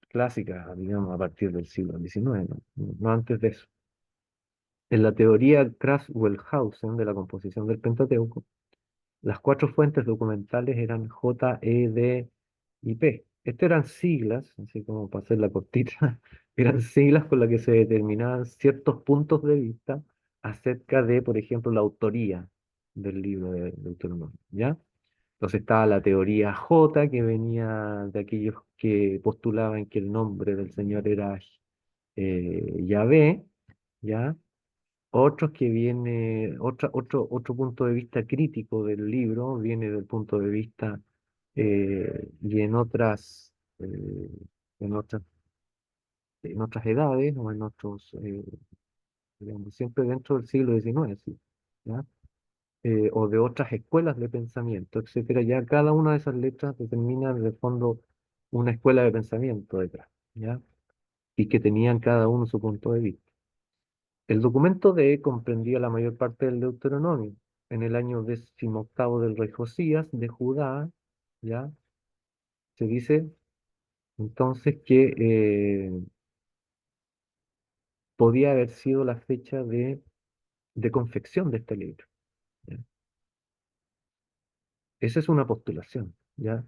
Clásica, digamos, a partir del siglo XIX, no antes de eso. En la teoría Krauss-Wellhausen de la composición del Pentateuco, las cuatro fuentes documentales eran J, E, D y P. Estas eran siglas, así como para hacer la cortita, eran siglas con las que se determinaban ciertos puntos de vista acerca de, por ejemplo, la autoría del libro de Deuteronomio, ¿ya? Entonces estaba la teoría J, que venía de aquellos que postulaban que el nombre del Señor era Yahvé, ¿ya? Otros que viene, otro punto de vista crítico del libro viene del punto de vista y en otras, en otras edades o en otros, digamos, siempre dentro del siglo XIX, sí, ¿ya? O de otras escuelas de pensamiento, etcétera. Ya cada una de esas letras determina en el fondo una escuela de pensamiento detrás, ¿ya? Y que tenían cada uno su punto de vista. El documento D comprendía la mayor parte del Deuteronomio. En el año 18 del rey Josías de Judá, ya se dice entonces que podía haber sido la fecha de confección de este libro. ¿Ya? Esa es una postulación, ¿ya?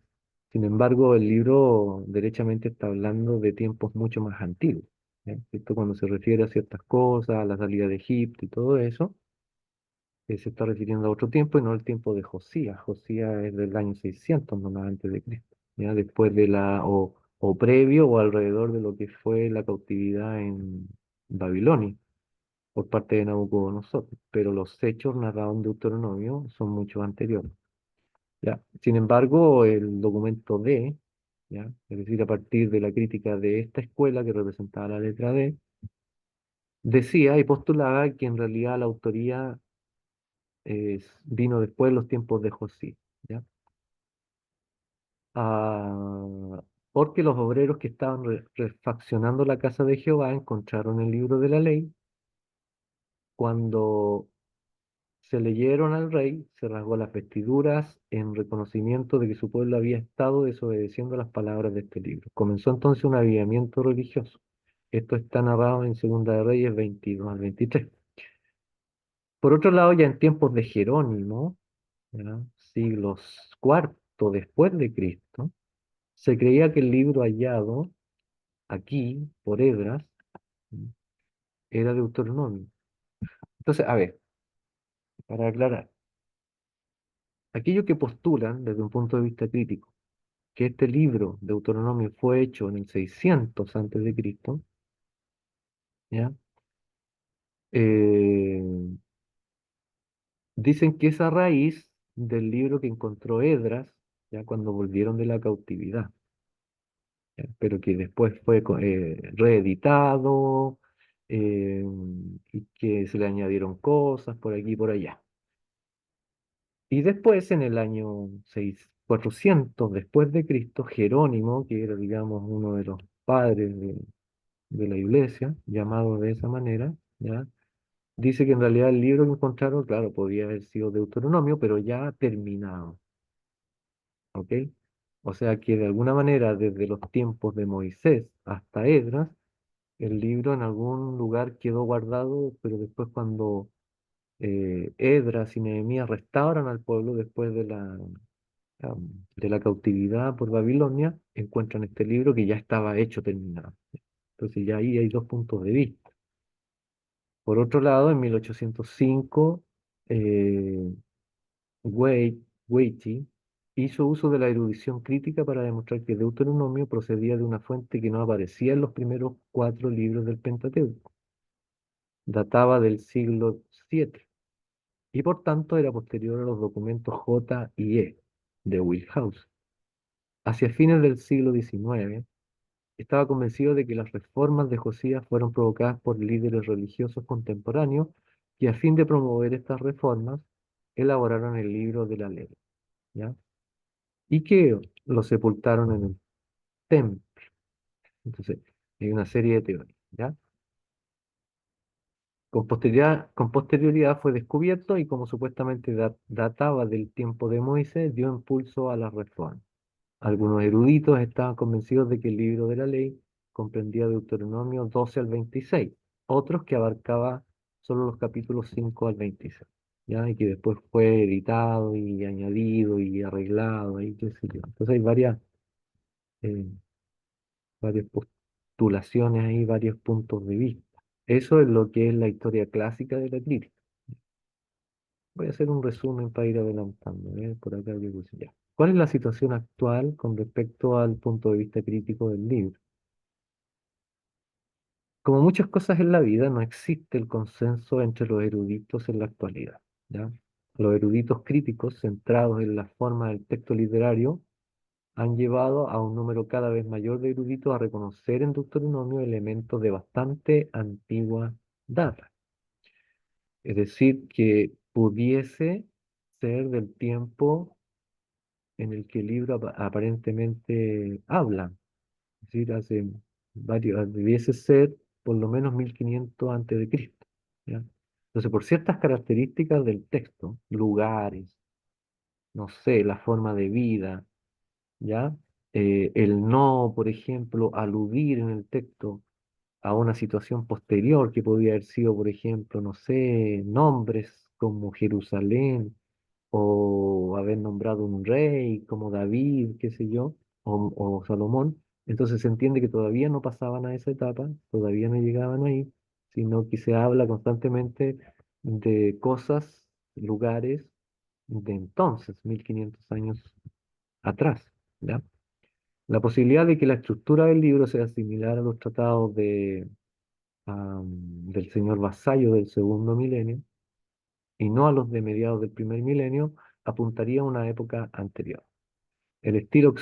Sin embargo, el libro derechamente está hablando de tiempos mucho más antiguos, ¿ya? Esto cuando se refiere a ciertas cosas, a la salida de Egipto y todo eso, se está refiriendo a otro tiempo y no al tiempo de Josías. Josías es del año 600, no más antes de Cristo, ¿ya? Después de o previo o alrededor de lo que fue la cautividad en Babilonia por parte de Nabucodonosor. Pero los hechos narrados en Deuteronomio son mucho anteriores, ¿ya? Sin embargo, el documento D, ¿ya? Es decir, a partir de la crítica de esta escuela que representaba la letra D, decía y postulaba que en realidad la autoría vino después de los tiempos de Josías, ¿ya? Ah, porque los obreros que estaban refaccionando la casa de Jehová encontraron el libro de la ley. Cuando se leyeron al rey, se rasgó las vestiduras en reconocimiento de que su pueblo había estado desobedeciendo las palabras de este libro. Comenzó entonces un avivamiento religioso. Esto está narrado en Segunda de Reyes 22 al 23. Por otro lado, ya en tiempos de Jerónimo, ¿ya? Siglos cuarto después de Cristo, se creía que el libro hallado aquí por Edras, ¿m? Era Deuteronomio. Entonces, a ver, para aclarar, aquello que postulan desde un punto de vista crítico, que este libro, Deuteronomio, fue hecho en el 600 antes de Cristo, ¿ya? Eh, Dicen que es a raíz del libro que encontró Edras ya cuando volvieron de la cautividad, ¿ya? Pero que después fue reeditado, eh, y que se le añadieron cosas por aquí y por allá. Y después, en el año 400 después de Cristo, Jerónimo, que era, digamos, uno de los padres de la iglesia, llamado de esa manera, ¿ya? Dice que en realidad el libro que encontraron, claro, podía haber sido Deuteronomio, pero ya terminado, ¿ok? O sea que de alguna manera, desde los tiempos de Moisés hasta Esdras, el libro en algún lugar quedó guardado, pero después cuando Esdras y Nehemías restauran al pueblo después de la cautividad por Babilonia, encuentran este libro que ya estaba hecho, terminado. Entonces ya ahí hay dos puntos de vista. Por otro lado, en 1805, eh, Whitty hizo uso de la erudición crítica para demostrar que Deuteronomio procedía de una fuente que no aparecía en los primeros 4 libros del Pentateuco. Databa del siglo VII y por tanto era posterior a los documentos J y E de Wheelhouse. Hacia fines del siglo XIX, estaba convencido de que las reformas de Josías fueron provocadas por líderes religiosos contemporáneos que a fin de promover estas reformas elaboraron el libro de la ley, ¿ya? Y que lo sepultaron en el templo. Entonces, hay una serie de teorías, ¿ya? Con posterioridad fue descubierto y como supuestamente databa del tiempo de Moisés, dio impulso a las reformas. Algunos eruditos estaban convencidos de que el libro de la ley comprendía Deuteronomio 12 al 26, otros que abarcaba solo los capítulos 5 al 26, ¿ya? Y que después fue editado y añadido y arreglado, y qué sé yo. Entonces hay eh, varias postulaciones ahí, varios puntos de vista. Eso es lo que es la historia clásica de la crítica. Voy a hacer un resumen para ir adelantando, ¿eh? Por acá que puse ya. ¿Cuál es la situación actual con respecto al punto de vista crítico del libro? Como muchas cosas en la vida, no existe el consenso entre los eruditos en la actualidad, ¿ya? Los eruditos críticos centrados en la forma del texto literario han llevado a un número cada vez mayor de eruditos a reconocer en Deuteronomio elementos de bastante antigua data. Es decir, que pudiese ser del tiempo en el que el libro aparentemente habla. Es decir, hace debiese ser por lo menos 1500 antes de Cristo, ¿ya? Entonces, por ciertas características del texto, lugares, no sé, la forma de vida, ¿ya? El no, por ejemplo, aludir en el texto a una situación posterior que podría haber sido, por ejemplo, no sé, nombres como Jerusalén o haber nombrado un rey como David, qué sé yo, o Salomón. Entonces se entiende que todavía no pasaban a esa etapa, todavía no llegaban ahí, sino que se habla constantemente de cosas, lugares de entonces, 1500 años atrás, ¿ya? La posibilidad de que la estructura del libro sea similar a los tratados del señor Vasallo del segundo milenio y no a los de mediados del primer milenio apuntaría a una época anterior. El estilo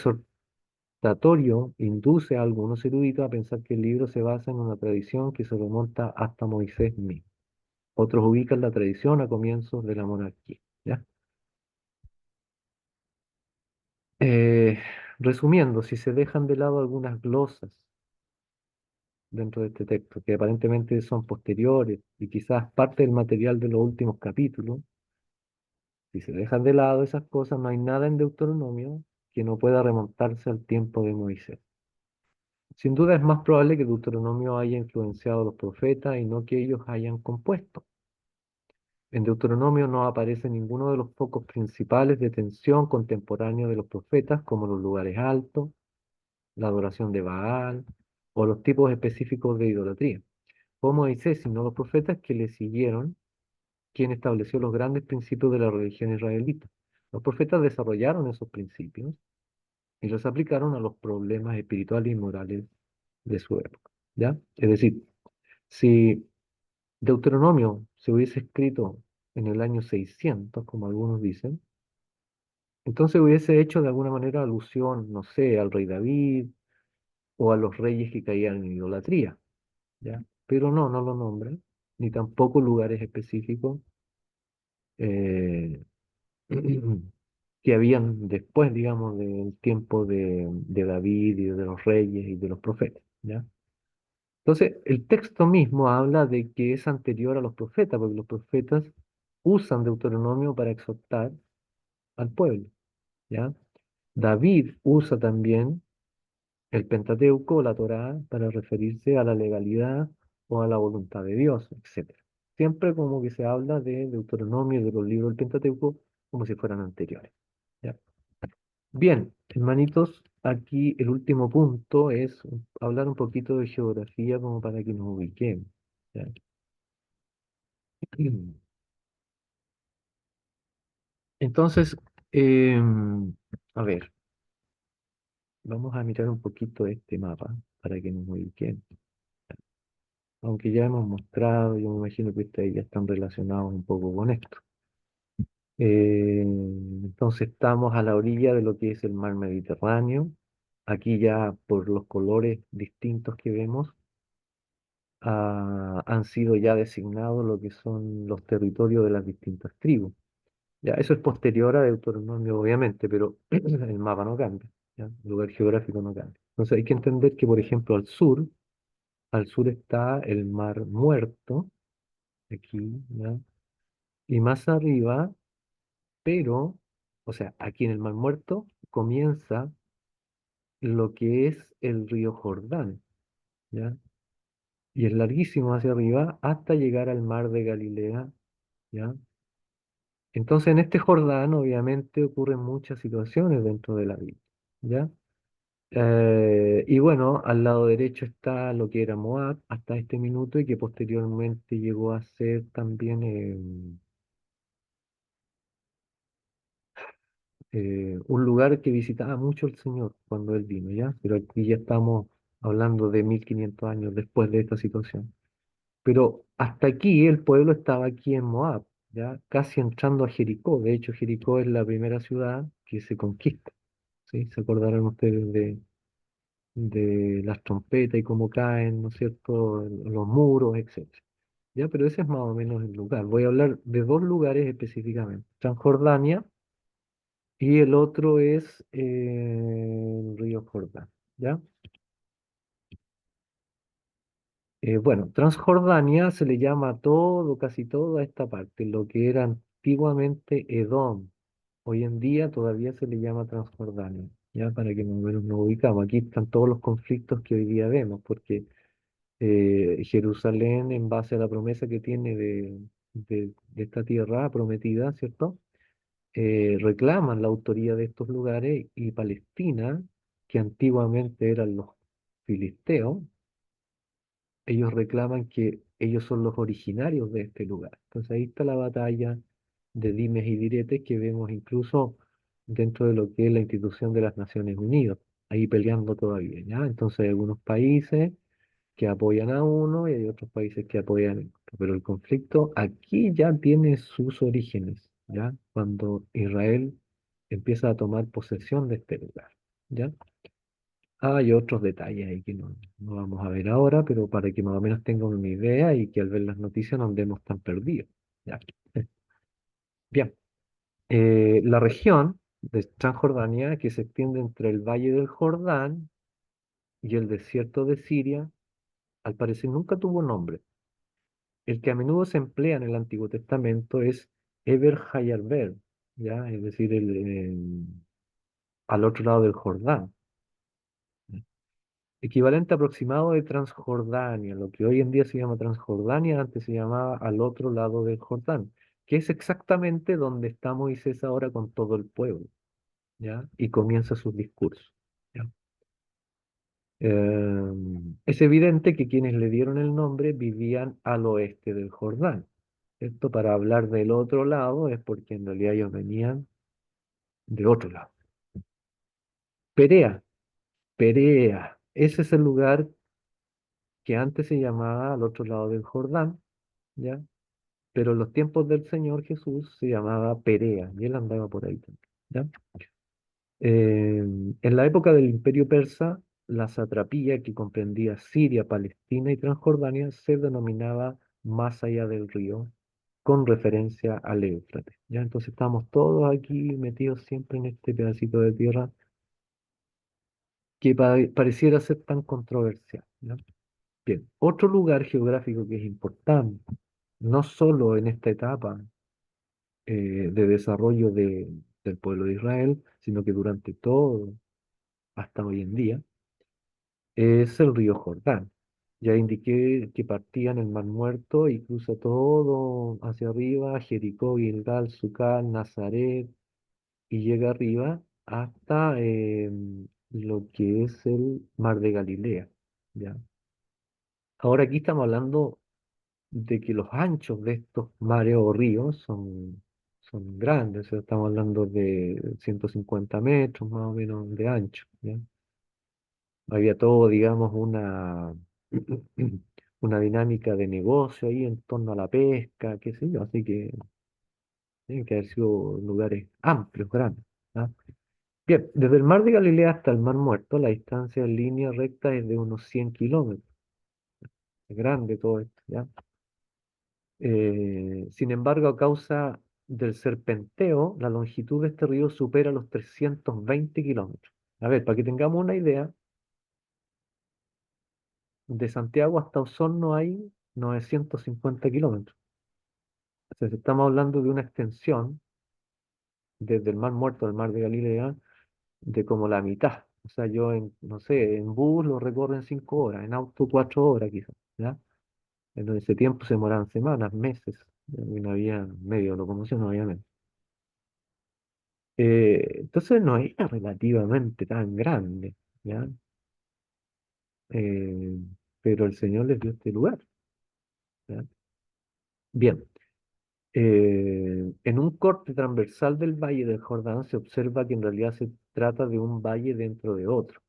exhortatorio induce a algunos eruditos a pensar que el libro se basa en una tradición que se remonta hasta Moisés mismo. Otros ubican la tradición a comienzos de la monarquía, ¿ya? Eh, Resumiendo, si se dejan de lado algunas glosas dentro de este texto, que aparentemente son posteriores y quizás parte del material de los últimos capítulos, si se dejan de lado esas cosas, no hay nada en Deuteronomio que no pueda remontarse al tiempo de Moisés. Sin duda es más probable que Deuteronomio haya influenciado a los profetas y no que ellos hayan compuesto. En Deuteronomio no aparece ninguno de los focos principales de tensión contemporáneo de los profetas, como los lugares altos, la adoración de Baal o los tipos específicos de idolatría. Fue Moisés, sino los profetas que le siguieron, quien estableció los grandes principios de la religión israelita. Los profetas desarrollaron esos principios y los aplicaron a los problemas espirituales y morales de su época, ¿ya? Es decir, si Deuteronomio se hubiese escrito en el año 600, como algunos dicen, Entonces hubiese hecho de alguna manera alusión, no sé, al rey David o a los reyes que caían en idolatría, ¿ya? Pero no, no lo nombra, ni tampoco lugares específicos eh, que habían después, digamos, del tiempo de David y de los reyes y de los profetas, ¿ya? Entonces, el texto mismo habla de que es anterior a los profetas, porque los profetas usan Deuteronomio para exhortar al pueblo, ¿ya? David usa también el Pentateuco o la Torá para referirse a la legalidad o a la voluntad de Dios, etcétera. Siempre como que se habla de Deuteronomio y de los libros del Pentateuco como si fueran anteriores, ¿ya? Bien, hermanitos, aquí el último punto es hablar un poquito de geografía como para que nos ubiquemos, ¿ya? Entonces, a ver, vamos a mirar un poquito este mapa para que nos ubiquemos. Aunque ya hemos mostrado, yo me imagino que ustedes ya están relacionados un poco con esto. Entonces estamos a la orilla de lo que es el mar Mediterráneo. Aquí ya por los colores distintos que vemos, han sido ya designados lo que son los territorios de las distintas tribus. Ya, eso es posterior a Deuteronomio, obviamente, pero el mapa no cambia, ¿ya? El lugar geográfico no cambia. Entonces hay que entender que, por ejemplo, al sur está el Mar Muerto, aquí, ¿ya? Y más arriba, pero, o sea, aquí en el Mar Muerto comienza lo que es el río Jordán, ¿ya? Y es larguísimo hacia arriba hasta llegar al Mar de Galilea, ¿ya? Entonces, en este Jordán, obviamente, ocurren muchas situaciones dentro de la vida, ¿ya? Y bueno, al lado derecho está lo que era Moab hasta este minuto y que posteriormente llegó a ser también un lugar que visitaba mucho el Señor cuando Él vino, ¿ya? Pero aquí ya estamos hablando de 1500 años después de esta situación. Pero hasta aquí el pueblo estaba aquí en Moab, ¿ya? Casi entrando a Jericó. De hecho, Jericó es la primera ciudad que se conquista, ¿sí? Se acordarán ustedes de las trompetas y cómo caen, ¿no es cierto?, los muros, etcétera. Ya, pero ese es más o menos el lugar. Voy a hablar de dos lugares específicamente. Transjordania y el otro es el río Jordán, ¿ya? Bueno, Transjordania se le llama a todo, casi todo a esta parte, lo que era antiguamente Edom. Hoy en día todavía se le llama Transjordania, ya para que más o menos nos ubicamos. Aquí están todos los conflictos que hoy día vemos, porque Jerusalén, en base a la promesa que tiene de esta tierra prometida, ¿cierto? Reclaman la autoría de estos lugares y Palestina, que antiguamente eran los filisteos, ellos reclaman que ellos son los originarios de este lugar. Entonces ahí está la batalla de dimes y diretes que vemos incluso dentro de lo que es la institución de las Naciones Unidas, ahí peleando todavía, ¿ya? Entonces hay algunos países que apoyan a uno y hay otros países que apoyan a otro. Pero el conflicto aquí ya tiene sus orígenes, ¿ya? Cuando Israel empieza a tomar posesión de este lugar, ¿ya? Hay otros detalles ahí que no vamos a ver ahora, pero para que más o menos tengan una idea y que al ver las noticias no andemos tan perdidos, ¿ya? Bien, la región de Transjordania, que se extiende entre el Valle del Jordán y el desierto de Siria, al parecer nunca tuvo nombre. El que a menudo se emplea en el Antiguo Testamento es Eber Hayarber, ¿ya? Es decir, al otro lado del Jordán. ¿Ya? Equivalente aproximado de Transjordania, lo que hoy en día se llama Transjordania, antes se llamaba al otro lado del Jordán, que es exactamente donde está Moisés ahora con todo el pueblo, ¿ya? Y comienza sus discursos, ¿ya? Es evidente que quienes le dieron el nombre vivían al oeste del Jordán. Esto para hablar del otro lado es porque en realidad ellos venían de otro lado. Perea, Perea, ese es el lugar que antes se llamaba al otro lado del Jordán, ¿ya? Pero en los tiempos del Señor Jesús se llamaba Perea y él andaba por ahí también, ¿ya? En la época del Imperio Persa, la satrapía que comprendía Siria, Palestina y Transjordania se denominaba más allá del río, con referencia al Éufrates, ¿ya? Entonces estamos todos aquí metidos siempre en este pedacito de tierra que pareciera ser tan controversial, ¿ya? Bien, otro lugar geográfico que es importante, no solo en esta etapa de desarrollo del pueblo de Israel, sino que durante todo, hasta hoy en día, es el río Jordán. Ya indiqué que partía en el Mar Muerto y cruza todo hacia arriba, Jericó, Gilgal, Sucal, Nazaret, y llega arriba hasta lo que es el Mar de Galilea, ¿ya? Ahora aquí estamos hablando de que los anchos de estos mares o ríos son grandes, o sea, estamos hablando de 150 metros más o menos de ancho, ¿ya? Había todo, digamos, una dinámica de negocio ahí en torno a la pesca, qué sé yo, así que tienen que haber sido lugares amplios, grandes, ¿ah? Bien, desde el mar de Galilea hasta el mar Muerto, la distancia en línea recta es de unos 100 kilómetros. Es grande todo esto, ¿ya? Sin embargo, a causa del serpenteo, la longitud de este río supera los 320 kilómetros. A ver, para que tengamos una idea, de Santiago hasta Osorno hay 950 kilómetros. O sea, si estamos hablando de una extensión desde el Mar Muerto al Mar de Galilea de como la mitad. O sea, yo no sé, en bus lo recorro en 5 horas, en auto 4 horas quizás, ¿ya? En ese tiempo se demoran semanas, meses, y no había medio de locomoción, no había menos. Entonces no era relativamente tan grande, ¿ya? Eh, pero el Señor les dio este lugar, ¿ya? Bien, en un corte transversal del Valle del Jordán se observa que en realidad se trata de un valle dentro de otro.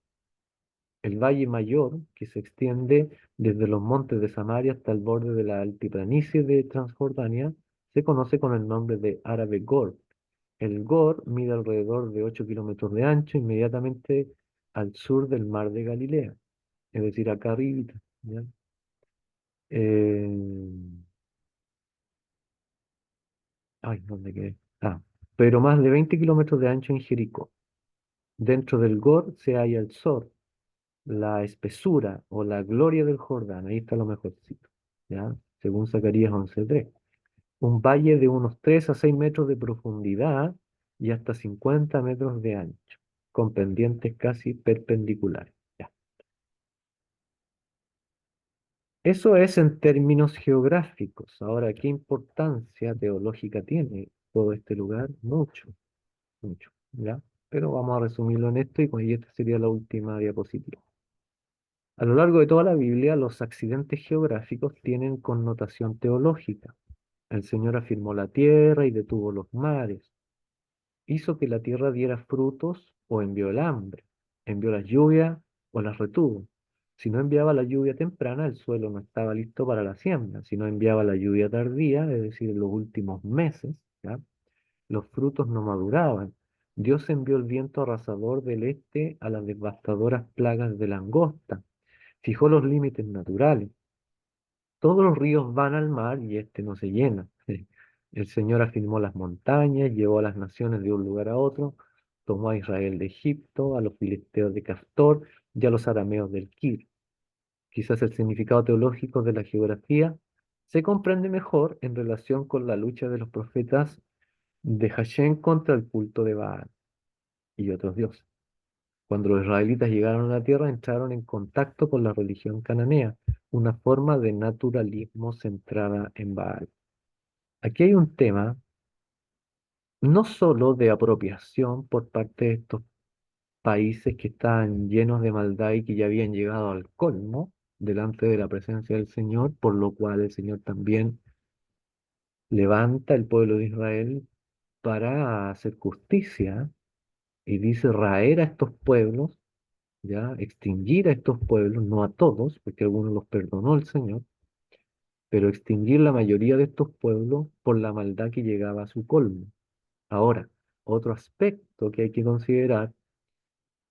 El Valle Mayor, que se extiende desde los montes de Samaria hasta el borde de la altiplanicie de Transjordania, se conoce con el nombre de Árabe Gor. El Gor mide alrededor de 8 kilómetros de ancho, inmediatamente al sur del mar de Galilea, es decir, acá arriba, ¿ya? Eh, Ay, ¿dónde quedé? Ah, pero más de 20 kilómetros de ancho en Jericó. Dentro del Gor se halla el Sor, la espesura o la gloria del Jordán. Ahí está lo mejorcito, ¿ya? Según Zacarías 11:3. Un valle de unos 3 a 6 metros de profundidad y hasta 50 metros de ancho, con pendientes casi perpendiculares. Ya. Eso es en términos geográficos. Ahora, ¿qué importancia teológica tiene todo este lugar? Mucho, mucho, ¿ya? Pero vamos a resumirlo en esto y esta sería la última diapositiva. A lo largo de toda la Biblia, los accidentes geográficos tienen connotación teológica. El Señor afirmó la tierra y detuvo los mares. Hizo que la tierra diera frutos o envió el hambre. Envió la lluvia o las retuvo. Si no enviaba la lluvia temprana, el suelo no estaba listo para la siembra. Si no enviaba la lluvia tardía, es decir, en los últimos meses, ¿ya? Los frutos no maduraban. Dios envió el viento arrasador del este a las devastadoras plagas de langosta. Fijó los límites naturales. Todos los ríos van al mar y éste no se llena. El Señor afirmó las montañas, llevó a las naciones de un lugar a otro, tomó a Israel de Egipto, a los filisteos de Castor y a los arameos del Kir. Quizás el significado teológico de la geografía se comprende mejor en relación con la lucha de los profetas de Hashem contra el culto de Baal y otros dioses. Cuando los israelitas llegaron a la tierra, entraron en contacto con la religión cananea, una forma de naturalismo centrada en Baal. Aquí hay un tema no solo de apropiación por parte de estos países que estaban llenos de maldad y que ya habían llegado al colmo delante de la presencia del Señor, por lo cual el Señor también levanta el pueblo de Israel para hacer justicia y dice raer a estos pueblos, ya extinguir a estos pueblos, no a todos, porque algunos los perdonó el Señor, pero extinguir la mayoría de estos pueblos por la maldad que llegaba a su colmo. Ahora, otro aspecto que hay que considerar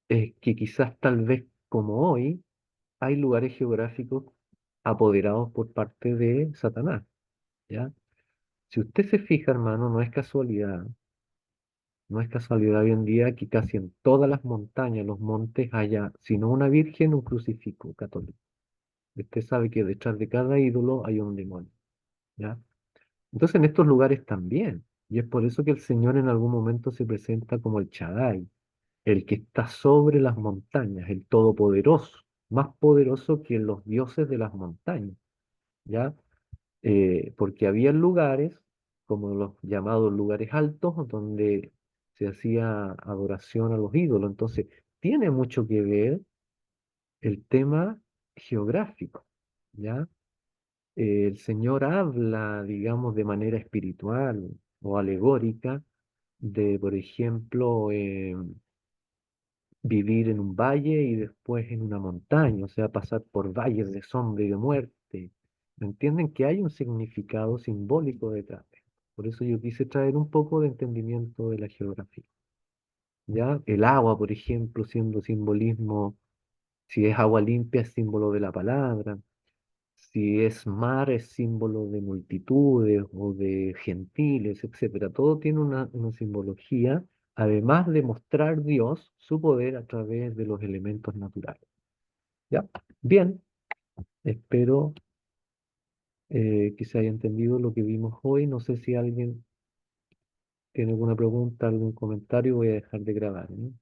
es que quizás tal vez como hoy hay lugares geográficos apoderados por parte de Satanás, ¿ya? Si usted se fija, hermano, no es casualidad hoy en día que casi en todas las montañas, los montes, haya, si no una virgen, un crucifijo católico. Usted sabe que detrás de cada ídolo hay un demonio, ¿ya? Entonces en estos lugares también, y es por eso que el Señor en algún momento se presenta como el Shaddai, el que está sobre las montañas, el Todopoderoso, más poderoso que los dioses de las montañas, ¿ya? Porque había lugares, como los llamados lugares altos, donde se hacía adoración a los ídolos. Entonces, tiene mucho que ver el tema geográfico, ¿ya? El Señor habla, digamos, de manera espiritual o alegórica de, por ejemplo, vivir en un valle y después en una montaña, o sea, pasar por valles de sombra y de muerte. ¿Me entienden? Que hay un significado simbólico detrás de esto. Por eso yo quise traer un poco de entendimiento de la geografía. ¿Ya? El agua, por ejemplo, siendo simbolismo, si es agua limpia es símbolo de la palabra, si es mar es símbolo de multitudes o de gentiles, etcétera. Todo tiene una simbología, además de mostrar Dios su poder a través de los elementos naturales. ¿Ya? Bien, espero que se haya entendido lo que vimos hoy. No sé si alguien tiene alguna pregunta, algún comentario, voy a dejar de grabar, ¿no?